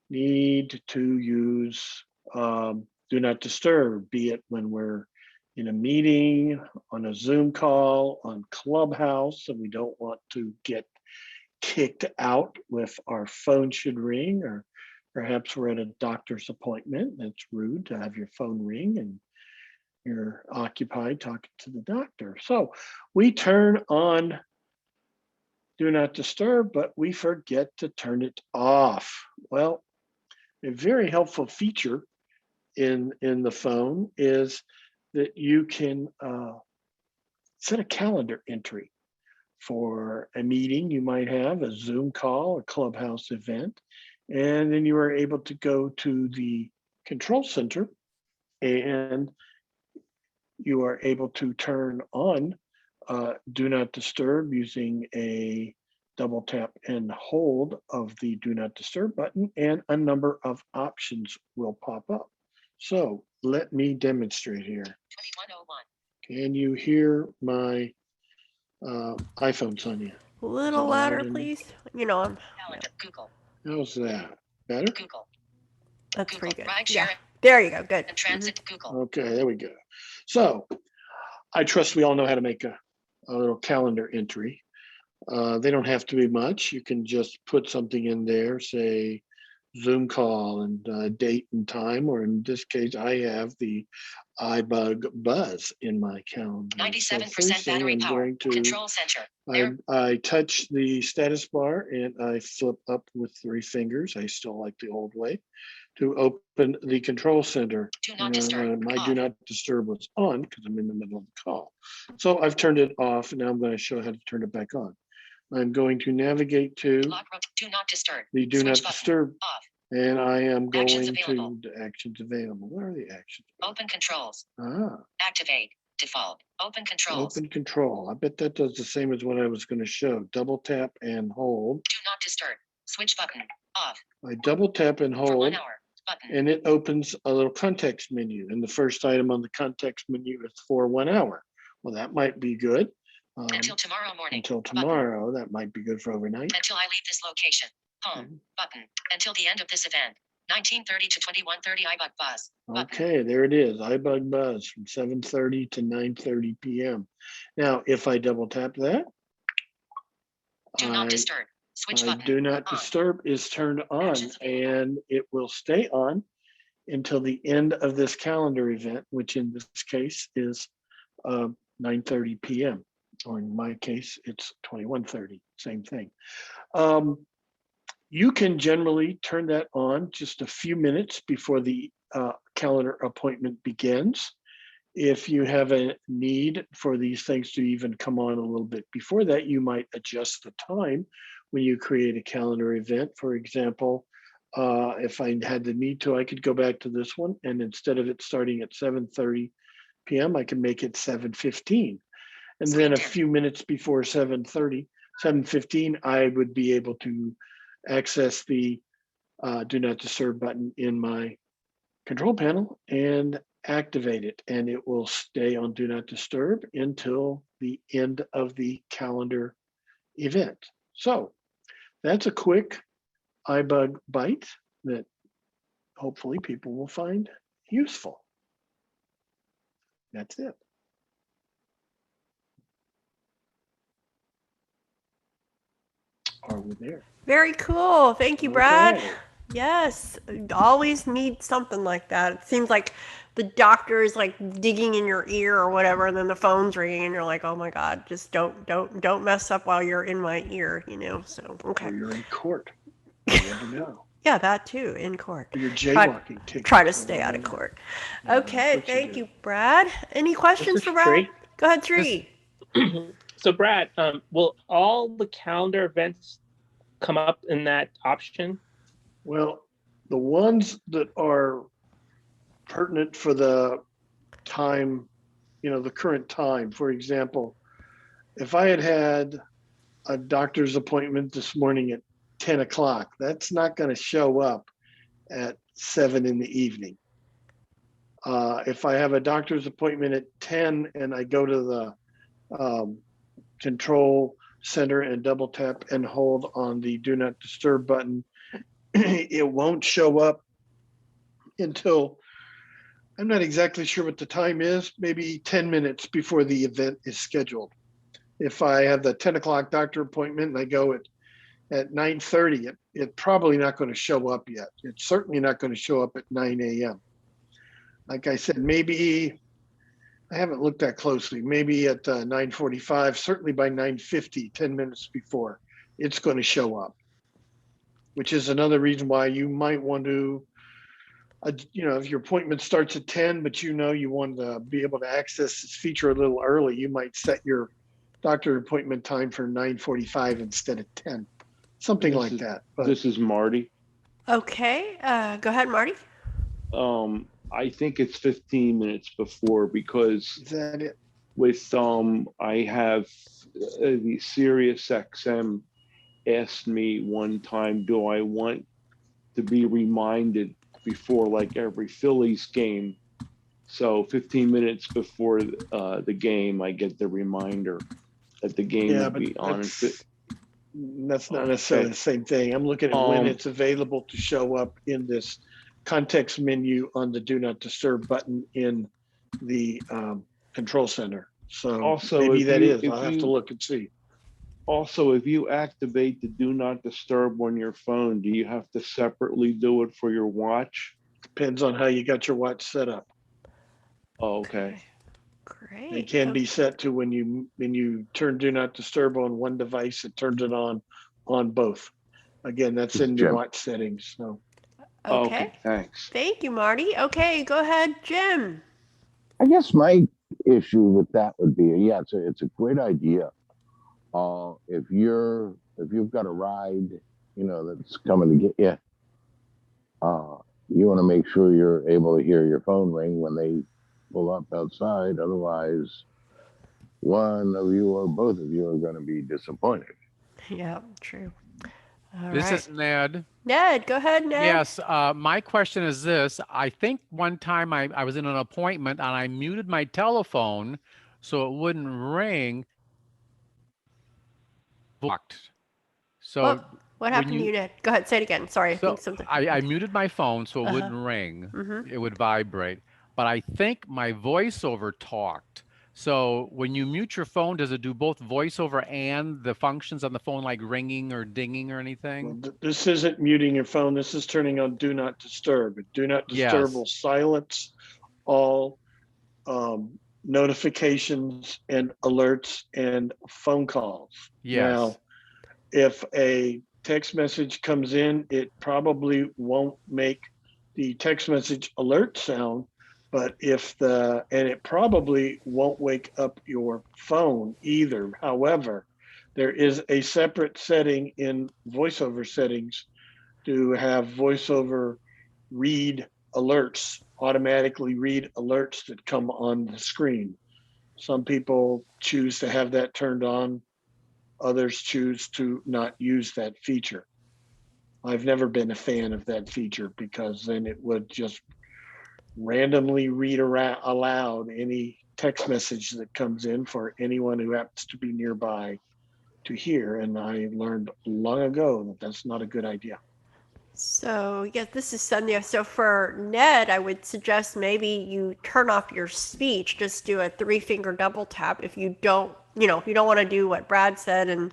need to use do not disturb, be it when we're in a meeting, on a Zoom call, on Clubhouse, and we don't want to get kicked out with our phone should ring, or perhaps we're at a doctor's appointment. That's rude to have your phone ring and you're occupied talking to the doctor. So we turn on do not disturb, but we forget to turn it off. Well, a very helpful feature in the phone is that you can set a calendar entry for a meeting you might have, a Zoom call, a Clubhouse event, and then you are able to go to the control center and you are able to turn on do not disturb using a double tap and hold of the do not disturb button, and a number of options will pop up. So let me demonstrate here. 2101. Can you hear my iPhone, Sonia? A little louder, please. You know, I'm. Google. How's that? Better? Google. That's pretty good. Yeah. There you go. Good. Transit Google. Okay, there we go. So I trust we all know how to make a little calendar entry. They don't have to be much. You can just put something in there, say Zoom call and date and time, or in this case, I have the iBUG buzz in my calendar. 97% battery power. Control center. I touch the status bar and I flip up with 3 fingers. I still like the old way to open the control center. Do not disturb. My do not disturb was on because I'm in the middle of the call. So I've turned it off, and now I'm going to show how to turn it back on. I'm going to navigate to do not disturb. The do not disturb off. And I am going to the actions available. Where are the actions? Open controls. Activate. Default. Open controls. Open control. I bet that does the same as what I was going to show. Double tap and hold. Do not disturb. Switch button. Off. I double tap and hold. For 1 hour. Button. And it opens a little context menu. And the first item on the context menu is for 1 hour. Well, that might be good. Until tomorrow morning. Until tomorrow. Button. That might be good for overnight. Until I leave this location. Home. Button. Until the end of this event. 19:30 to 21:30 iBUG buzz. Button. Okay, there it is. iBUG buzz from 7:30 to 9:30 p.m. Now, if I double tap that, do not disturb. Switch button. Do not disturb is turned on, and it will stay on until the end of this calendar event, which in this case is 9:30 p.m. Or in my case, it's 21:30. Same thing. You can generally turn that on just a few minutes before the calendar appointment begins. If you have a need for these things to even come on a little bit before that, you might adjust the time when you create a calendar event. For example, if I had the need to, I could go back to this one, and instead of it starting at 7:30 p.m., I can make it 7:15. And then a few minutes before 7:15, I would be able to access the do not disturb button in my control panel and activate it, and it will stay on do not disturb until the end of the calendar event. So that's a quick iBUG bite that hopefully people will find useful. That's it. Are we there? Very cool. Thank you, Brad. Okay. Yes, always need something like that. It seems like the doctor is like digging in your ear or whatever, and then the phone's ringing, and you're like, oh my God, just don't mess up while you're in my ear, you know. So okay. Or you're in court. You never know. Yeah, that too, in court. Or you're jaywalking tickets. Try to stay out of court. Okay, thank you, Brad. Any questions for Brad? Tree. Go ahead, Tree. So Brad, will all the calendar events come up in that option? Well, the ones that are pertinent for the time, the current time, for example, if I had a doctor's appointment this morning at 10 o'clock, that's not going to show up at 7 in the evening. If I have a doctor's appointment at 10 and I go to the control center and double tap and hold on the do not disturb button, it won't show up until, I'm not exactly sure what the time is, maybe 10 minutes before the event is scheduled. If I have the 10 o'clock doctor appointment and I go at 9:30, it's probably not going to show up yet. It's certainly not going to show up at 9 a.m. Like I said, maybe, I haven't looked that closely, maybe at 9:45, certainly by 9:50, 10 minutes before, it's going to show up, which is another reason why you might want to, if your appointment starts at 10, but you want to be able to access this feature a little early, you might set your doctor appointment time for 9:45 instead of 10, something like that. But this is Marty. Okay, go ahead, Marty. I think it's 15 minutes before, because is that it? With I have the Sirius XM asked me one time, do I want to be reminded before like every Phillies game? So 15 minutes before the game, I get the reminder that the game will be on. That's not necessarily the same thing. I'm looking at when it's available to show up in this context menu on the do not disturb button in the control center. So also, maybe I'll have to look and see. Also, if you activate the do not disturb on your phone, do you have to separately do it for your watch? Depends on how you got your watch set up. Oh, okay. Great. It can be set to when you turn do not disturb on one device, it turns it on both. Again, that's in the watch settings. So. Okay. Thanks. Thank you, Marty. Okay, go ahead, Jim. I guess my issue with that would be, it's a great idea. If you've got a ride, that's coming to get you, you want to make sure you're able to hear your phone ring when they pull up outside. Otherwise, one of you or both of you are going to be disappointed. Yeah, true. This is Ned. Ned, go ahead, Ned. Yes, my question is this. I think one time I was in an appointment and I muted my telephone so it wouldn't ring. Blocked. So what happened to you, Ned? Go ahead, say it again. Sorry, I think something. I muted my phone so it wouldn't ring. It would vibrate. But I think my voiceover talked. So when you mute your phone, does it do both voiceover and the functions on the phone, like ringing or dinging or anything? Well, this isn't muting your phone. This is turning on do not disturb. Do not disturb will silence all notifications and alerts and phone calls. Yes. Now, if a text message comes in, it probably won't make the text message alert sound, but and it probably won't wake up your phone either. However, there is a separate setting in voiceover settings to have voiceover read alerts, automatically read alerts that come on the screen. Some people choose to have that turned on. Others choose to not use that feature. I've never been a fan of that feature because then it would just randomly read aloud any text message that comes in for anyone who happens to be nearby to hear. And I learned long ago that that's not a good idea. So, yeah, this is Sandhya. So for Ned, I would suggest maybe you turn off your speech, just do a 3-finger double tap. If you don't, if you don't want to do what Brad said and,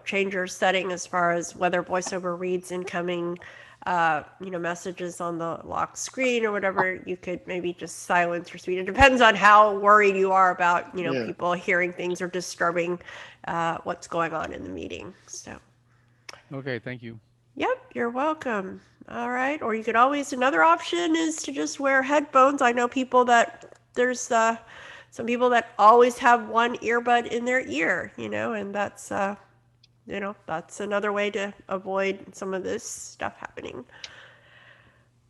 change your setting as far as whether voiceover reads incoming messages on the lock screen or whatever, you could maybe just silence your speed. It depends on how worried you are about, people hearing things or disturbing what's going on in the meeting. So. Okay, thank you. Yep, you're welcome. All right. Or you could always, another option is to just wear headphones. I know there's some people that always have one earbud in their ear, and that's, that's another way to avoid some of this stuff happening.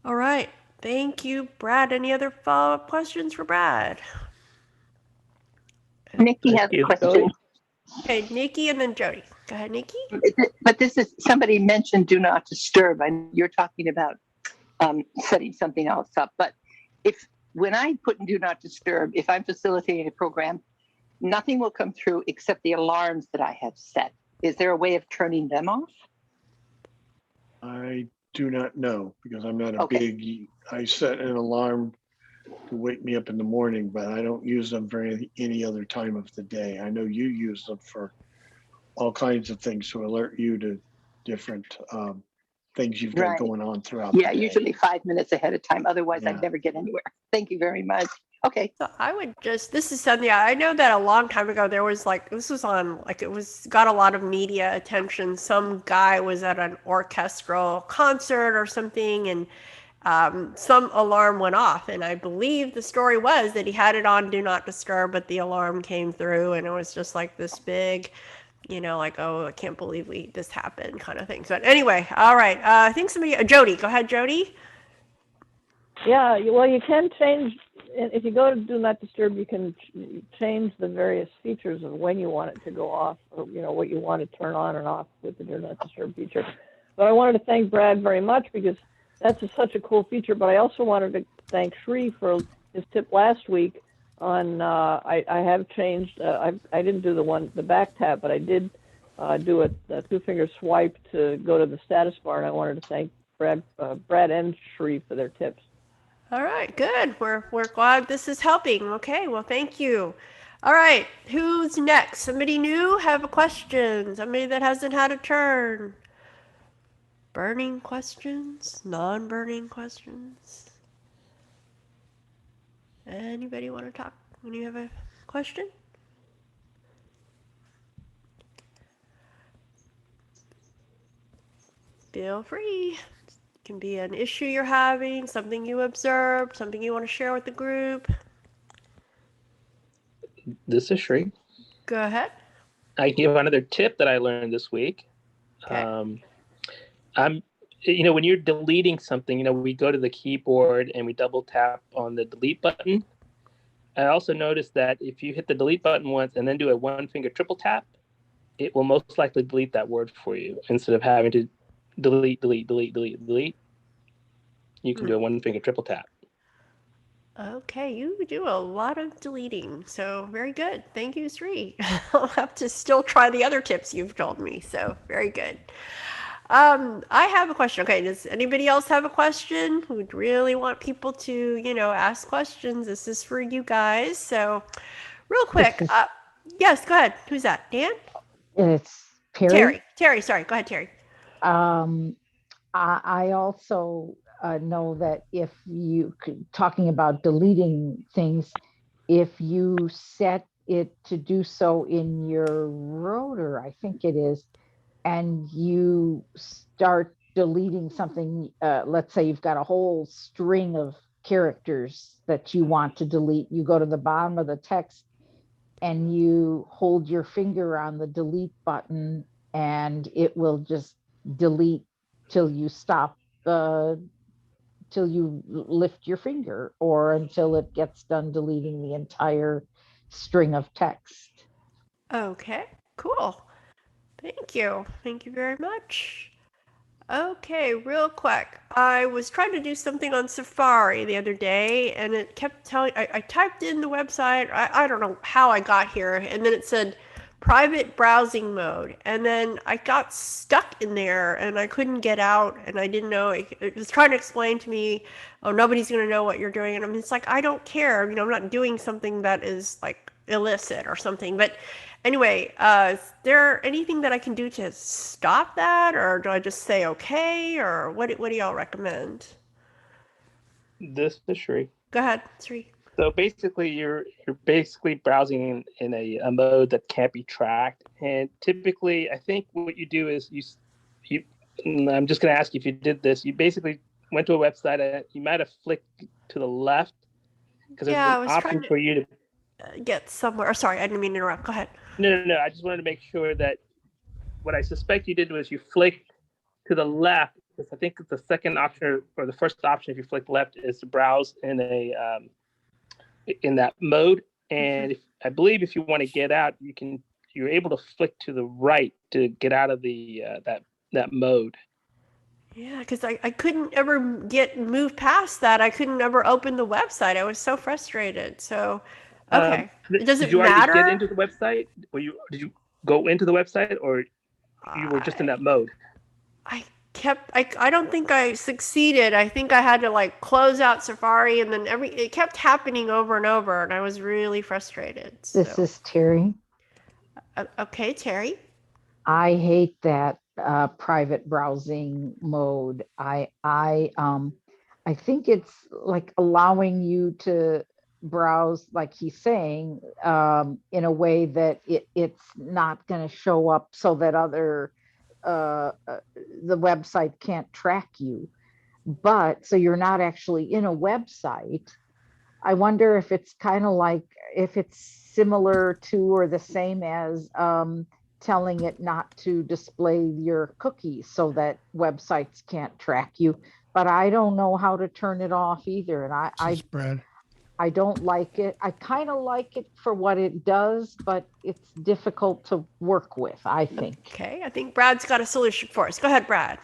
All right. Thank you, Brad. Any other follow-up questions for Brad? Nikki has a question. Okay, Nikki and then Jody. Go ahead, Nikki. But this is, somebody mentioned do not disturb. You're talking about setting something else up. But when I put in do not disturb, if I'm facilitating a program, nothing will come through except the alarms that I have set. Is there a way of turning them off? I do not know, because I'm not I set an alarm to wake me up in the morning, but I don't use them for any other time of the day. I know you use them for all kinds of things to alert you to different things you've got going on throughout the day. Usually 5 minutes ahead of time. Otherwise, I'd never get anywhere. Thank you very much. Okay. So I would this is something, I know that a long time ago, there was got a lot of media attention. Some guy was at an orchestral concert or something, and some alarm went off. And I believe the story was that he had it on do not disturb, but the alarm came through and it was just like this big, oh, I can't believe this happened kind of thing. So anyway, all right. I think Jody, go ahead, Jody. Yeah, well, you can change, if you go to do not disturb, you can change the various features of when you want it to go off, or, what you want to turn on and off with the do not disturb feature. But I wanted to thank Brad very much, because that's such a cool feature. But I also wanted to thank Sri for his tip last week on, I have changed, I didn't do the back tap, but I did do a two-finger swipe to go to the status bar, and I wanted to thank Brad and Sri for their tips. All right, good. We're glad this is helping. Okay, well, thank you. All right, who's next? Somebody new have a question? Somebody that hasn't had a turn? Burning questions? Non-burning questions? Anybody want to talk when you have a question? Feel free. It can be an issue you're having, something you observed, something you want to share with the group. This is Sri. Go ahead. I give another tip that I learned this week. Okay. When you're deleting something, we go to the keyboard and we double tap on the delete button. I also noticed that if you hit the delete button once and then do a one-finger triple tap, it will most likely delete that word for you instead of having to delete. You can do a one-finger triple tap. Okay, you do a lot of deleting, so very good. Thank you, Sri. I'll have to still try the other tips you've told me, so very good. I have a question. Okay, does anybody else have a question? Who'd really want people to, ask questions? This is for you guys. So real quick, yes, go ahead. Who's that? Dan? It's Terry. Terry, sorry. Go ahead, Terry. I also know that if you, talking about deleting things, if you set it to do so in your rotor, I think it is, and you start deleting something, let's say you've got a whole string of characters that you want to delete, you go to the bottom of the text and you hold your finger on the delete button and it will just delete till you stop, till you lift your finger, or until it gets done deleting the entire string of text. Okay, cool. Thank you. Thank you very much. Okay, real quick. I was trying to do something on Safari the other day, and it kept telling, I typed in the website. I don't know how I got here, and then it said, private browsing mode, and then I got stuck in there and I couldn't get out, and I didn't know. It was trying to explain to me, oh, nobody's going to know what you're doing, and I'm just like, I don't care. I'm not doing something that is like illicit or something. But anyway, is there anything that I can do to stop that, or do I just say okay, or what do y'all recommend? This is Sri. Go ahead, Sri. So basically, you're basically browsing in a mode that can't be tracked. And typically, I think what you do is you I'm just going to ask you if you did this. You basically went to a website and you might have flicked to the left because there's Yeah, I an was option trying for you to get somewhere. Oh, sorry, I didn't mean to interrupt. Go ahead. No. I just wanted to make sure that what I suspect you did was you flicked to the left, because I think the second option or the first option, if you flick left, is to browse in that mode. And I believe if you want to get out, you're able to flick to the right to get out of the that mode. Yeah, because I couldn't ever move past that. I couldn't ever open the website. I was so frustrated. So, okay. Does Did it you already matter? get into the website? Did you go into the website, or you were just in that mode? I don't think I succeeded. I think I had to like close out Safari, and then it kept happening over and over, and I was really frustrated. This is Terry. Okay, Terry. I hate that private browsing mode. I think it's like allowing you to browse, like he's saying, in a way that it's not going to show up so that the website can't track you. But so you're not actually in a website. I wonder if it's kind of like, if it's similar to or the same as telling it not to display your cookies so that websites can't track you. But I don't know how to turn it off either. And I don't like it. I kind of like it for what it does, but it's difficult to work with, I think. Okay, I think Brad's got a solution for us. Go ahead, Brad.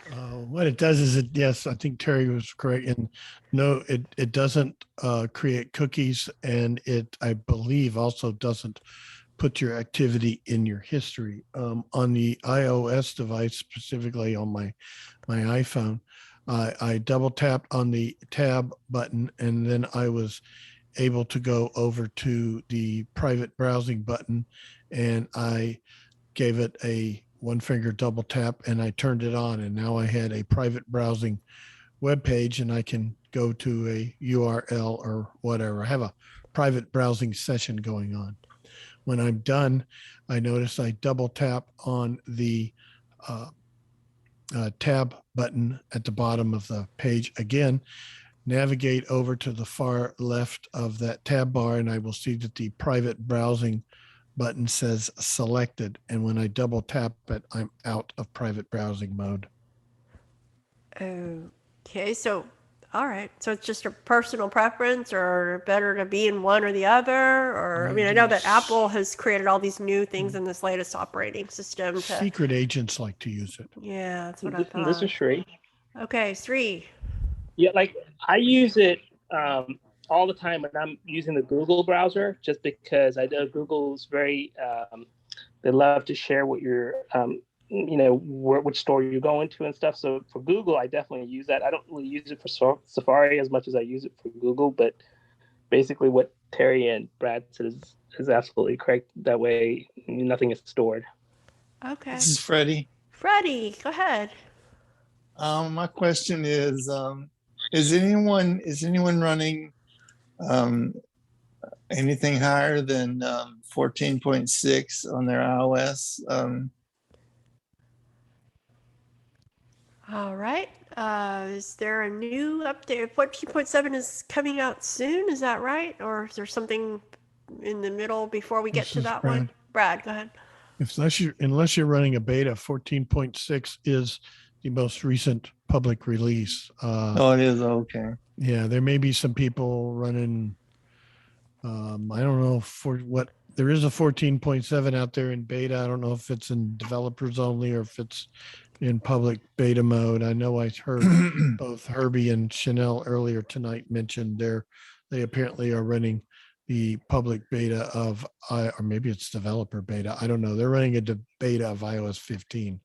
What it does is yes, I think Terry was correct. And no, it doesn't create cookies, and it, I believe, also doesn't put your activity in your history. On the iOS device, specifically on my iPhone, I double tapped on the tab button, and then I was able to go over to the private browsing button, and I gave it a one finger double tap, and I turned it on, and now I had a private browsing web page, and I can go to a URL or whatever. I have a private browsing session going on. When I'm done, I notice I double tap on the tab button at the bottom of the page again, navigate over to the far left of that tab bar, and I will see that the private browsing button says selected. And when I double tap it, I'm out of private browsing mode. Okay, so, all right. So it's just a personal preference, or better to be in one or the other? Or, I mean, I know that Apple has created all these new things in this latest operating system. Secret agents like to use it. Yeah, that's what I thought. This is Sri. Okay, Sri. Yeah, like I use it all the time when I'm using the Google browser, just because I know Google's very, they love to share what you're, which store you're going to and stuff. So for Google, I definitely use that. I don't really use it for Safari as much as I use it for Google, but basically what Terry and Brad said is absolutely correct. That way, nothing is stored. Okay. This is Freddie. Freddie, go ahead. My question is anyone running anything higher than 14.6 on their iOS? All right. Is there a new update? 14.7 is coming out soon. Is that right? Or is there something in the middle before we get to that one? Brad, go ahead. Unless you're running a beta, 14.6 is the most recent public release. Oh, it is? Okay. Yeah, there may be some people running, I don't know there is a 14.7 out there in beta. I don't know if it's in developers only or if it's in public beta mode. I know I heard both Herbie and Chanel earlier tonight mention they apparently are running the public beta of, or maybe it's developer beta. I don't know. They're running a beta of iOS 15.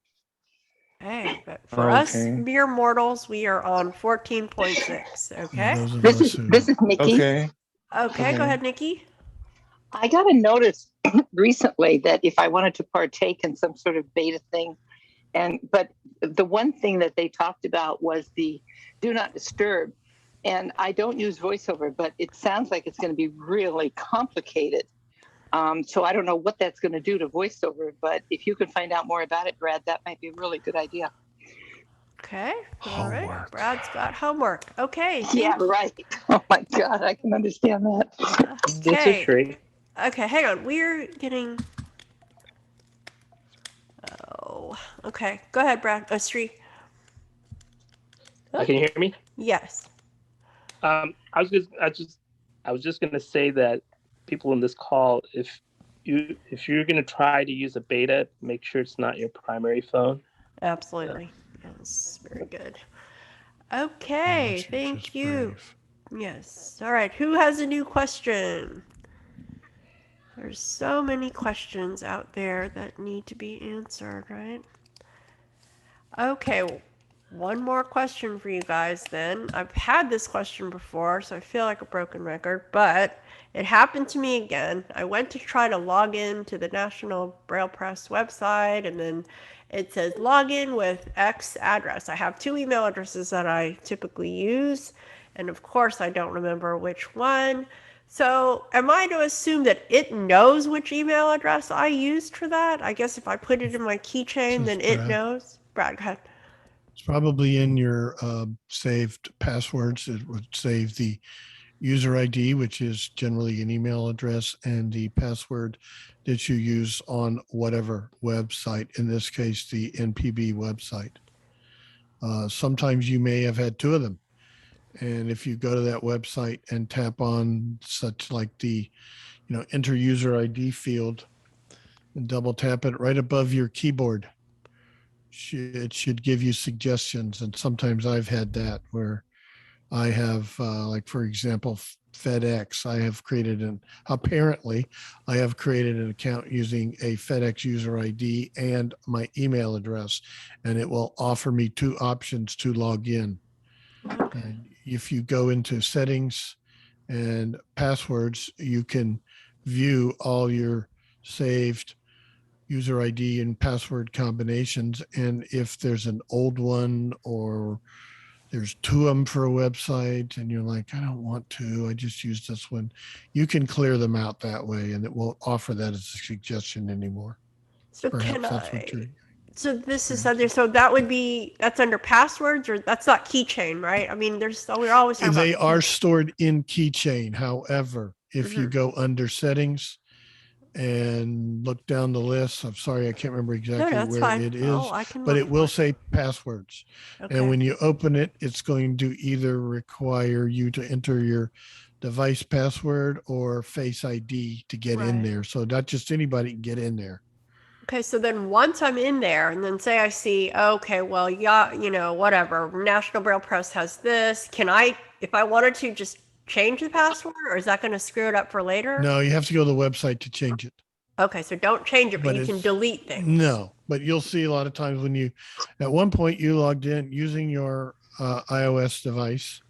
Hey, but for us Okay. mere mortals, we are on 14.6. Okay. Those of This us is who, this is Nikki. Okay. Okay, go Okay. ahead, Nikki. I got a notice recently that if I wanted to partake in some sort of beta thing, but the one thing that they talked about was the do not disturb. And I don't use VoiceOver, but it sounds like it's going to be really complicated. So I don't know what that's going to do to VoiceOver, but if you can find out more about it, Brad, that might be a really good idea. Okay. All right. Homework. Brad's got homework. Okay. Yeah, right. Oh my God, I can understand that. This is free. Okay, hang on. We're getting. Oh, okay. Go ahead, Brad. Sri. Can you hear me? Yes. I was just going to say that people in this call, if you're going to try to use a beta, make sure it's not your primary phone. Absolutely. Yes. Very good. Okay. Thank you. Yes. All right. Who has a new question? There's so many questions out there that need to be answered, right? Okay, one more question for you guys then. I've had this question before, so I feel like a broken record, but it happened to me again. I went to try to log in to the National Braille Press website, and then it says login with X address. I have 2 email addresses that I typically use, and of course I don't remember which one. So am I to assume that it knows which email address I used for that? I guess if I put it in my keychain, then it knows. Brad, go ahead. it's probably in your saved passwords. It would save the user ID, which is generally an email address, and the password that you use on whatever website, in this case, the NPB website. Sometimes you may have had 2 of them. And if you go to that website and tap on such like the, enter user ID field and double tap it right above your keyboard, it should give you suggestions. And sometimes I've had that where I have, like, for example, FedEx. I have created an account using a FedEx user ID and my email address, and it will offer me 2 options to log in. And if you go into settings and passwords, you can view all your saved user ID and password combinations. And if there's an old one or there's 2 of them for a website and you're like, I don't want to, I just use this one, you can clear them out that way, and it won't offer that as a suggestion anymore. So Perhaps that's what you're. So this is under, so that's under passwords, or that's not keychain, right? I mean, we're always talking They about are stored in keychain. However, if you go under settings and look down the list, I'm sorry, I can't remember exactly where it is, but it will say passwords. Okay. And when you open it, it's going to either require you to enter your device password or Face ID to get in there. So not just anybody can get in there. Okay, so then once I'm in there, and then say I see, okay, well, yeah, whatever, National Braille Press has this. Can I, if I wanted to, just change the password, or is that going to screw it up for later? No, you have to go to the website to change it. Okay, so don't change it, but you can delete things. No, but you'll see a lot of times when at one point you logged in using your iOS device,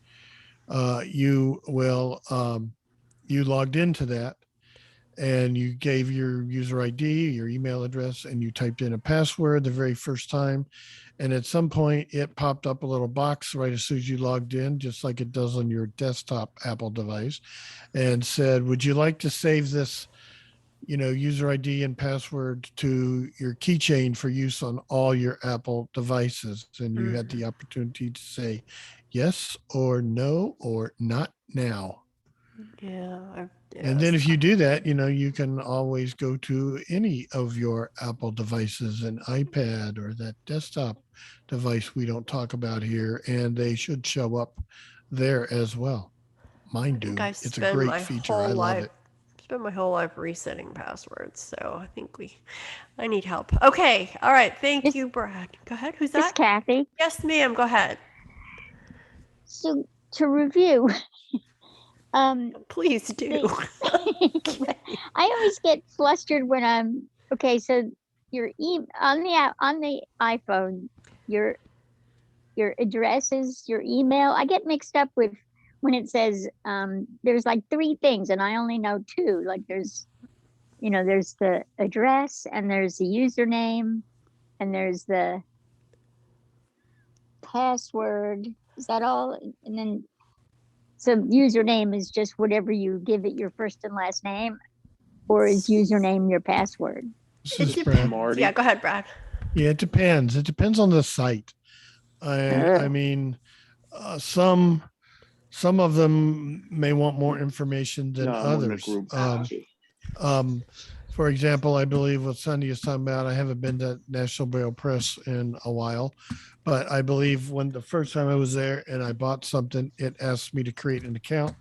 you logged into that, and you gave your user ID, your email address, and you typed in a password the very first time. And at some point it popped up a little box right as soon as you logged in, just like it does on your desktop Apple device, and said, would you like to save this, user ID and password to your keychain for use on all your Apple devices? And you had the opportunity to say yes or no or not now. Yeah. And then if you do that, you can always go to any of your Apple devices, an iPad or that desktop device we don't talk about here, and they should show up there as well. Mine do. It's a great feature. I love it. Spent my whole life resetting passwords, so I think I need help. Okay. All right. Thank you, Brad. Go ahead. Who's that? It's Kathy. Yes, ma'am. Go ahead. So to review, Please do. I always get flustered when I'm okay. So your on the iPhone, your address is your email. I get mixed up with when it says there's like 3 things and I only know 2. Like there's the address and there's the username and there's the password. Is that all? And then so username is just whatever you give it your first and last name, or is username your password? This is Brad. Marty. Yeah, go ahead, Brad. Yeah, it depends. It depends on the site. I mean, some of them may want more information than No, I'm on the others. group. For example, I believe what Sandhya is talking about, I haven't been to National Braille Press in a while, but I believe when the first time I was there and I bought something, it asked me to create an account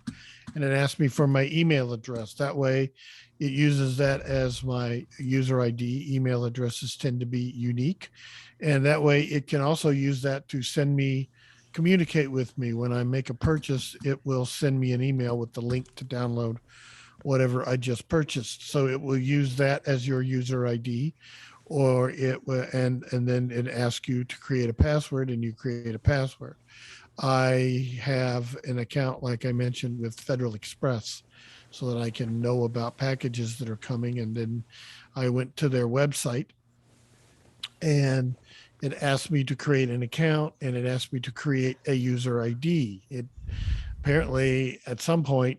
and it asked me for my email address. That way it uses that as my user ID. Email addresses tend to be unique. And that way it can also use that to communicate with me. When I make a purchase, it will send me an email with the link to download whatever I just purchased. So it will use that as your user ID, or it will, and then it asks you to create a password and you create a password. I have an account, like I mentioned, with Federal Express so that I can know about packages that are coming. And then I went to their website and it asked me to create an account and it asked me to create a user ID. It apparently at some point,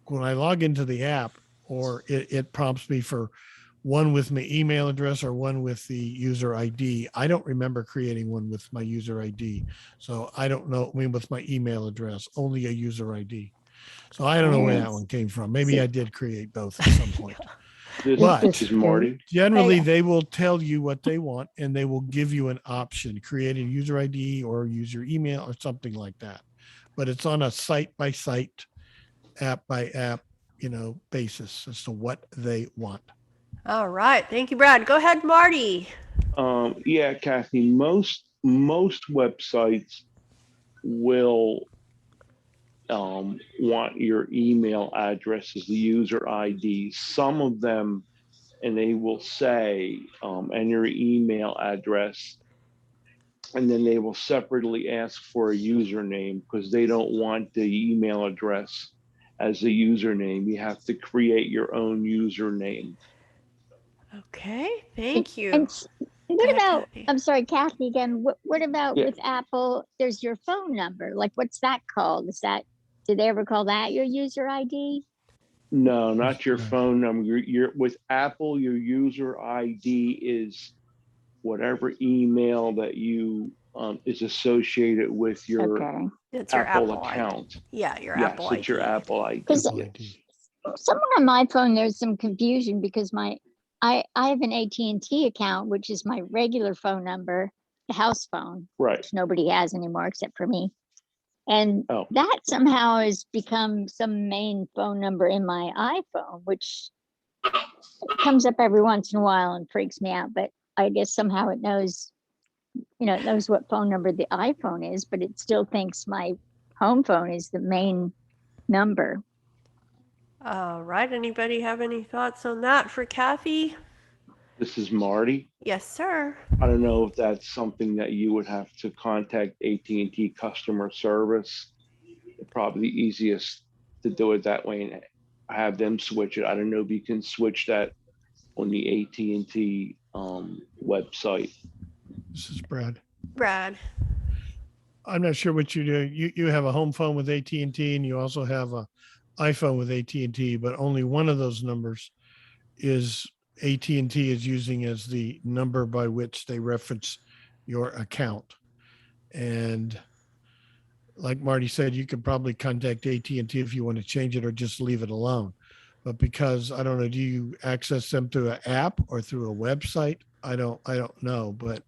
when I log into the app, or it prompts me for one with my email address or one with the user ID. I don't remember creating one with my user ID. So I don't know, with my email address, only a user ID. So I don't know where that one came from. Maybe I did create both at some point. This is Marty. Generally, they will tell you what they want and they will give you an option, create a user ID or use your email or something like that. But it's on a site by site, app by app, basis as to what they want. All right. Thank you, Brad. Go ahead, Marty. Yeah, Kathy, most websites will want your email address as the user ID. Some of them, and they will say, and your email address, and then they will separately ask for a username because they don't want the email address as a username. You have to create your own username. Okay, thank you. And what about, I'm sorry, Kathy again, what about with Apple? There's your phone number. Like, what's that called? Did they ever call that your user ID? No, not your phone number. With Apple, your user ID is whatever email that you is associated with your Apple account. Yeah, your Apple ID. Yes, it's your Apple ID. Somewhere on my phone, there's some confusion because I have an AT&T account, which is my regular phone number, the house phone, which nobody has anymore except for me. And that somehow has become some main phone number in my iPhone, which comes up every once in a while and freaks me out. But I guess somehow it knows, it knows what phone number the iPhone is, but it still thinks my home phone is the main number. All right. Anybody have any thoughts on that for Kathy? This is Marty. Yes, sir. I don't know if that's something that you would have to contact AT&T customer service. Probably the easiest to do it that way and have them switch it. I don't know if you can switch that on the AT&T website. This is Brad. Brad. I'm not sure what you do. You have a home phone with AT&T and you also have a iPhone with AT&T, but only one of those numbers is AT&T is using as the number by which they reference your account. And like Marty said, you could probably contact AT&T if you want to change it or just leave it alone. But because I don't know, do you access them through an app or through a website? I don't know, but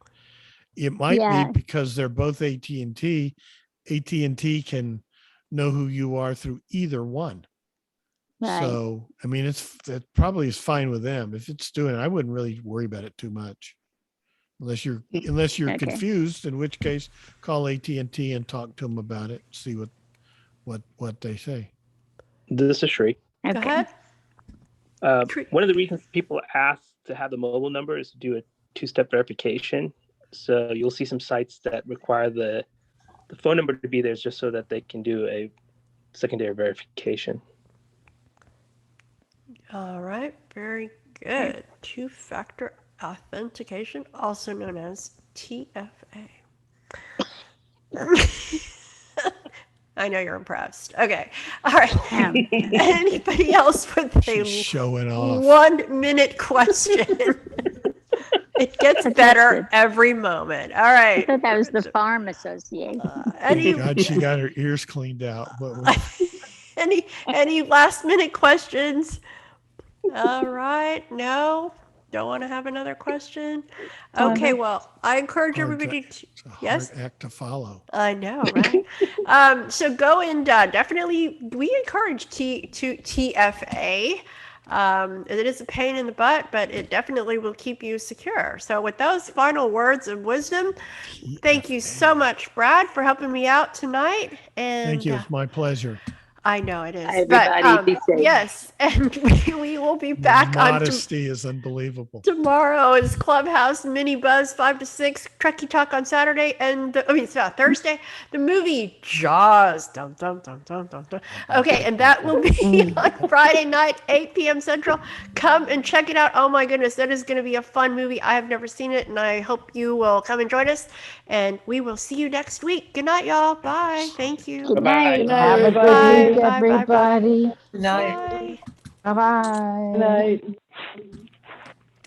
it might be because they're both AT&T. AT&T can know who you are through either one. Right. So, I mean, it probably is fine with them. If it's doing it, I wouldn't really worry about it too much. Unless you're confused, in which case call AT&T and talk to them about it, see what they say. This is Shri. Go ahead. One of the reasons people ask to have the mobile number is to do a two-step verification. So you'll see some sites that require the phone number to be there just so that they can do a secondary verification. All right, very good. Two-factor authentication, also known as TFA. I know you're impressed. Okay. All right. Anybody else with a showing off 1 minute question? It gets better every moment. All right. I thought that was the Farm Association. Thank God she got her ears cleaned out. But any last minute questions? All right. No. Don't want to have another question. Okay, well, I encourage everybody to yes, act to follow. I know, right? So go and definitely we encourage TFA. It is a pain in the butt, but it definitely will keep you secure. So with those final words of wisdom, thank you so much, Brad, for helping me out tonight. And thank you. It's my pleasure. I know it is. Everybody be safe. Yes, and we will be back on. Modesty is unbelievable. Tomorrow is Clubhouse Mini Buzz 5 to 6, Trekkie Talk on Saturday, and Thursday. The movie Jaws. Dum, dum, dum, dum, dum, dum. Okay, and that will be on Friday night, 8 p.m. Central. Come and check it out. Oh my goodness, that is going to be a fun movie. I have never seen it, and I hope you will come and join us. And we will see you next week. Good night, y'all. Bye. Thank you. Good night. Good night, Have a good everybody. week, Bye, bye, bye. everybody. Good night. Bye. Bye-bye. Good night.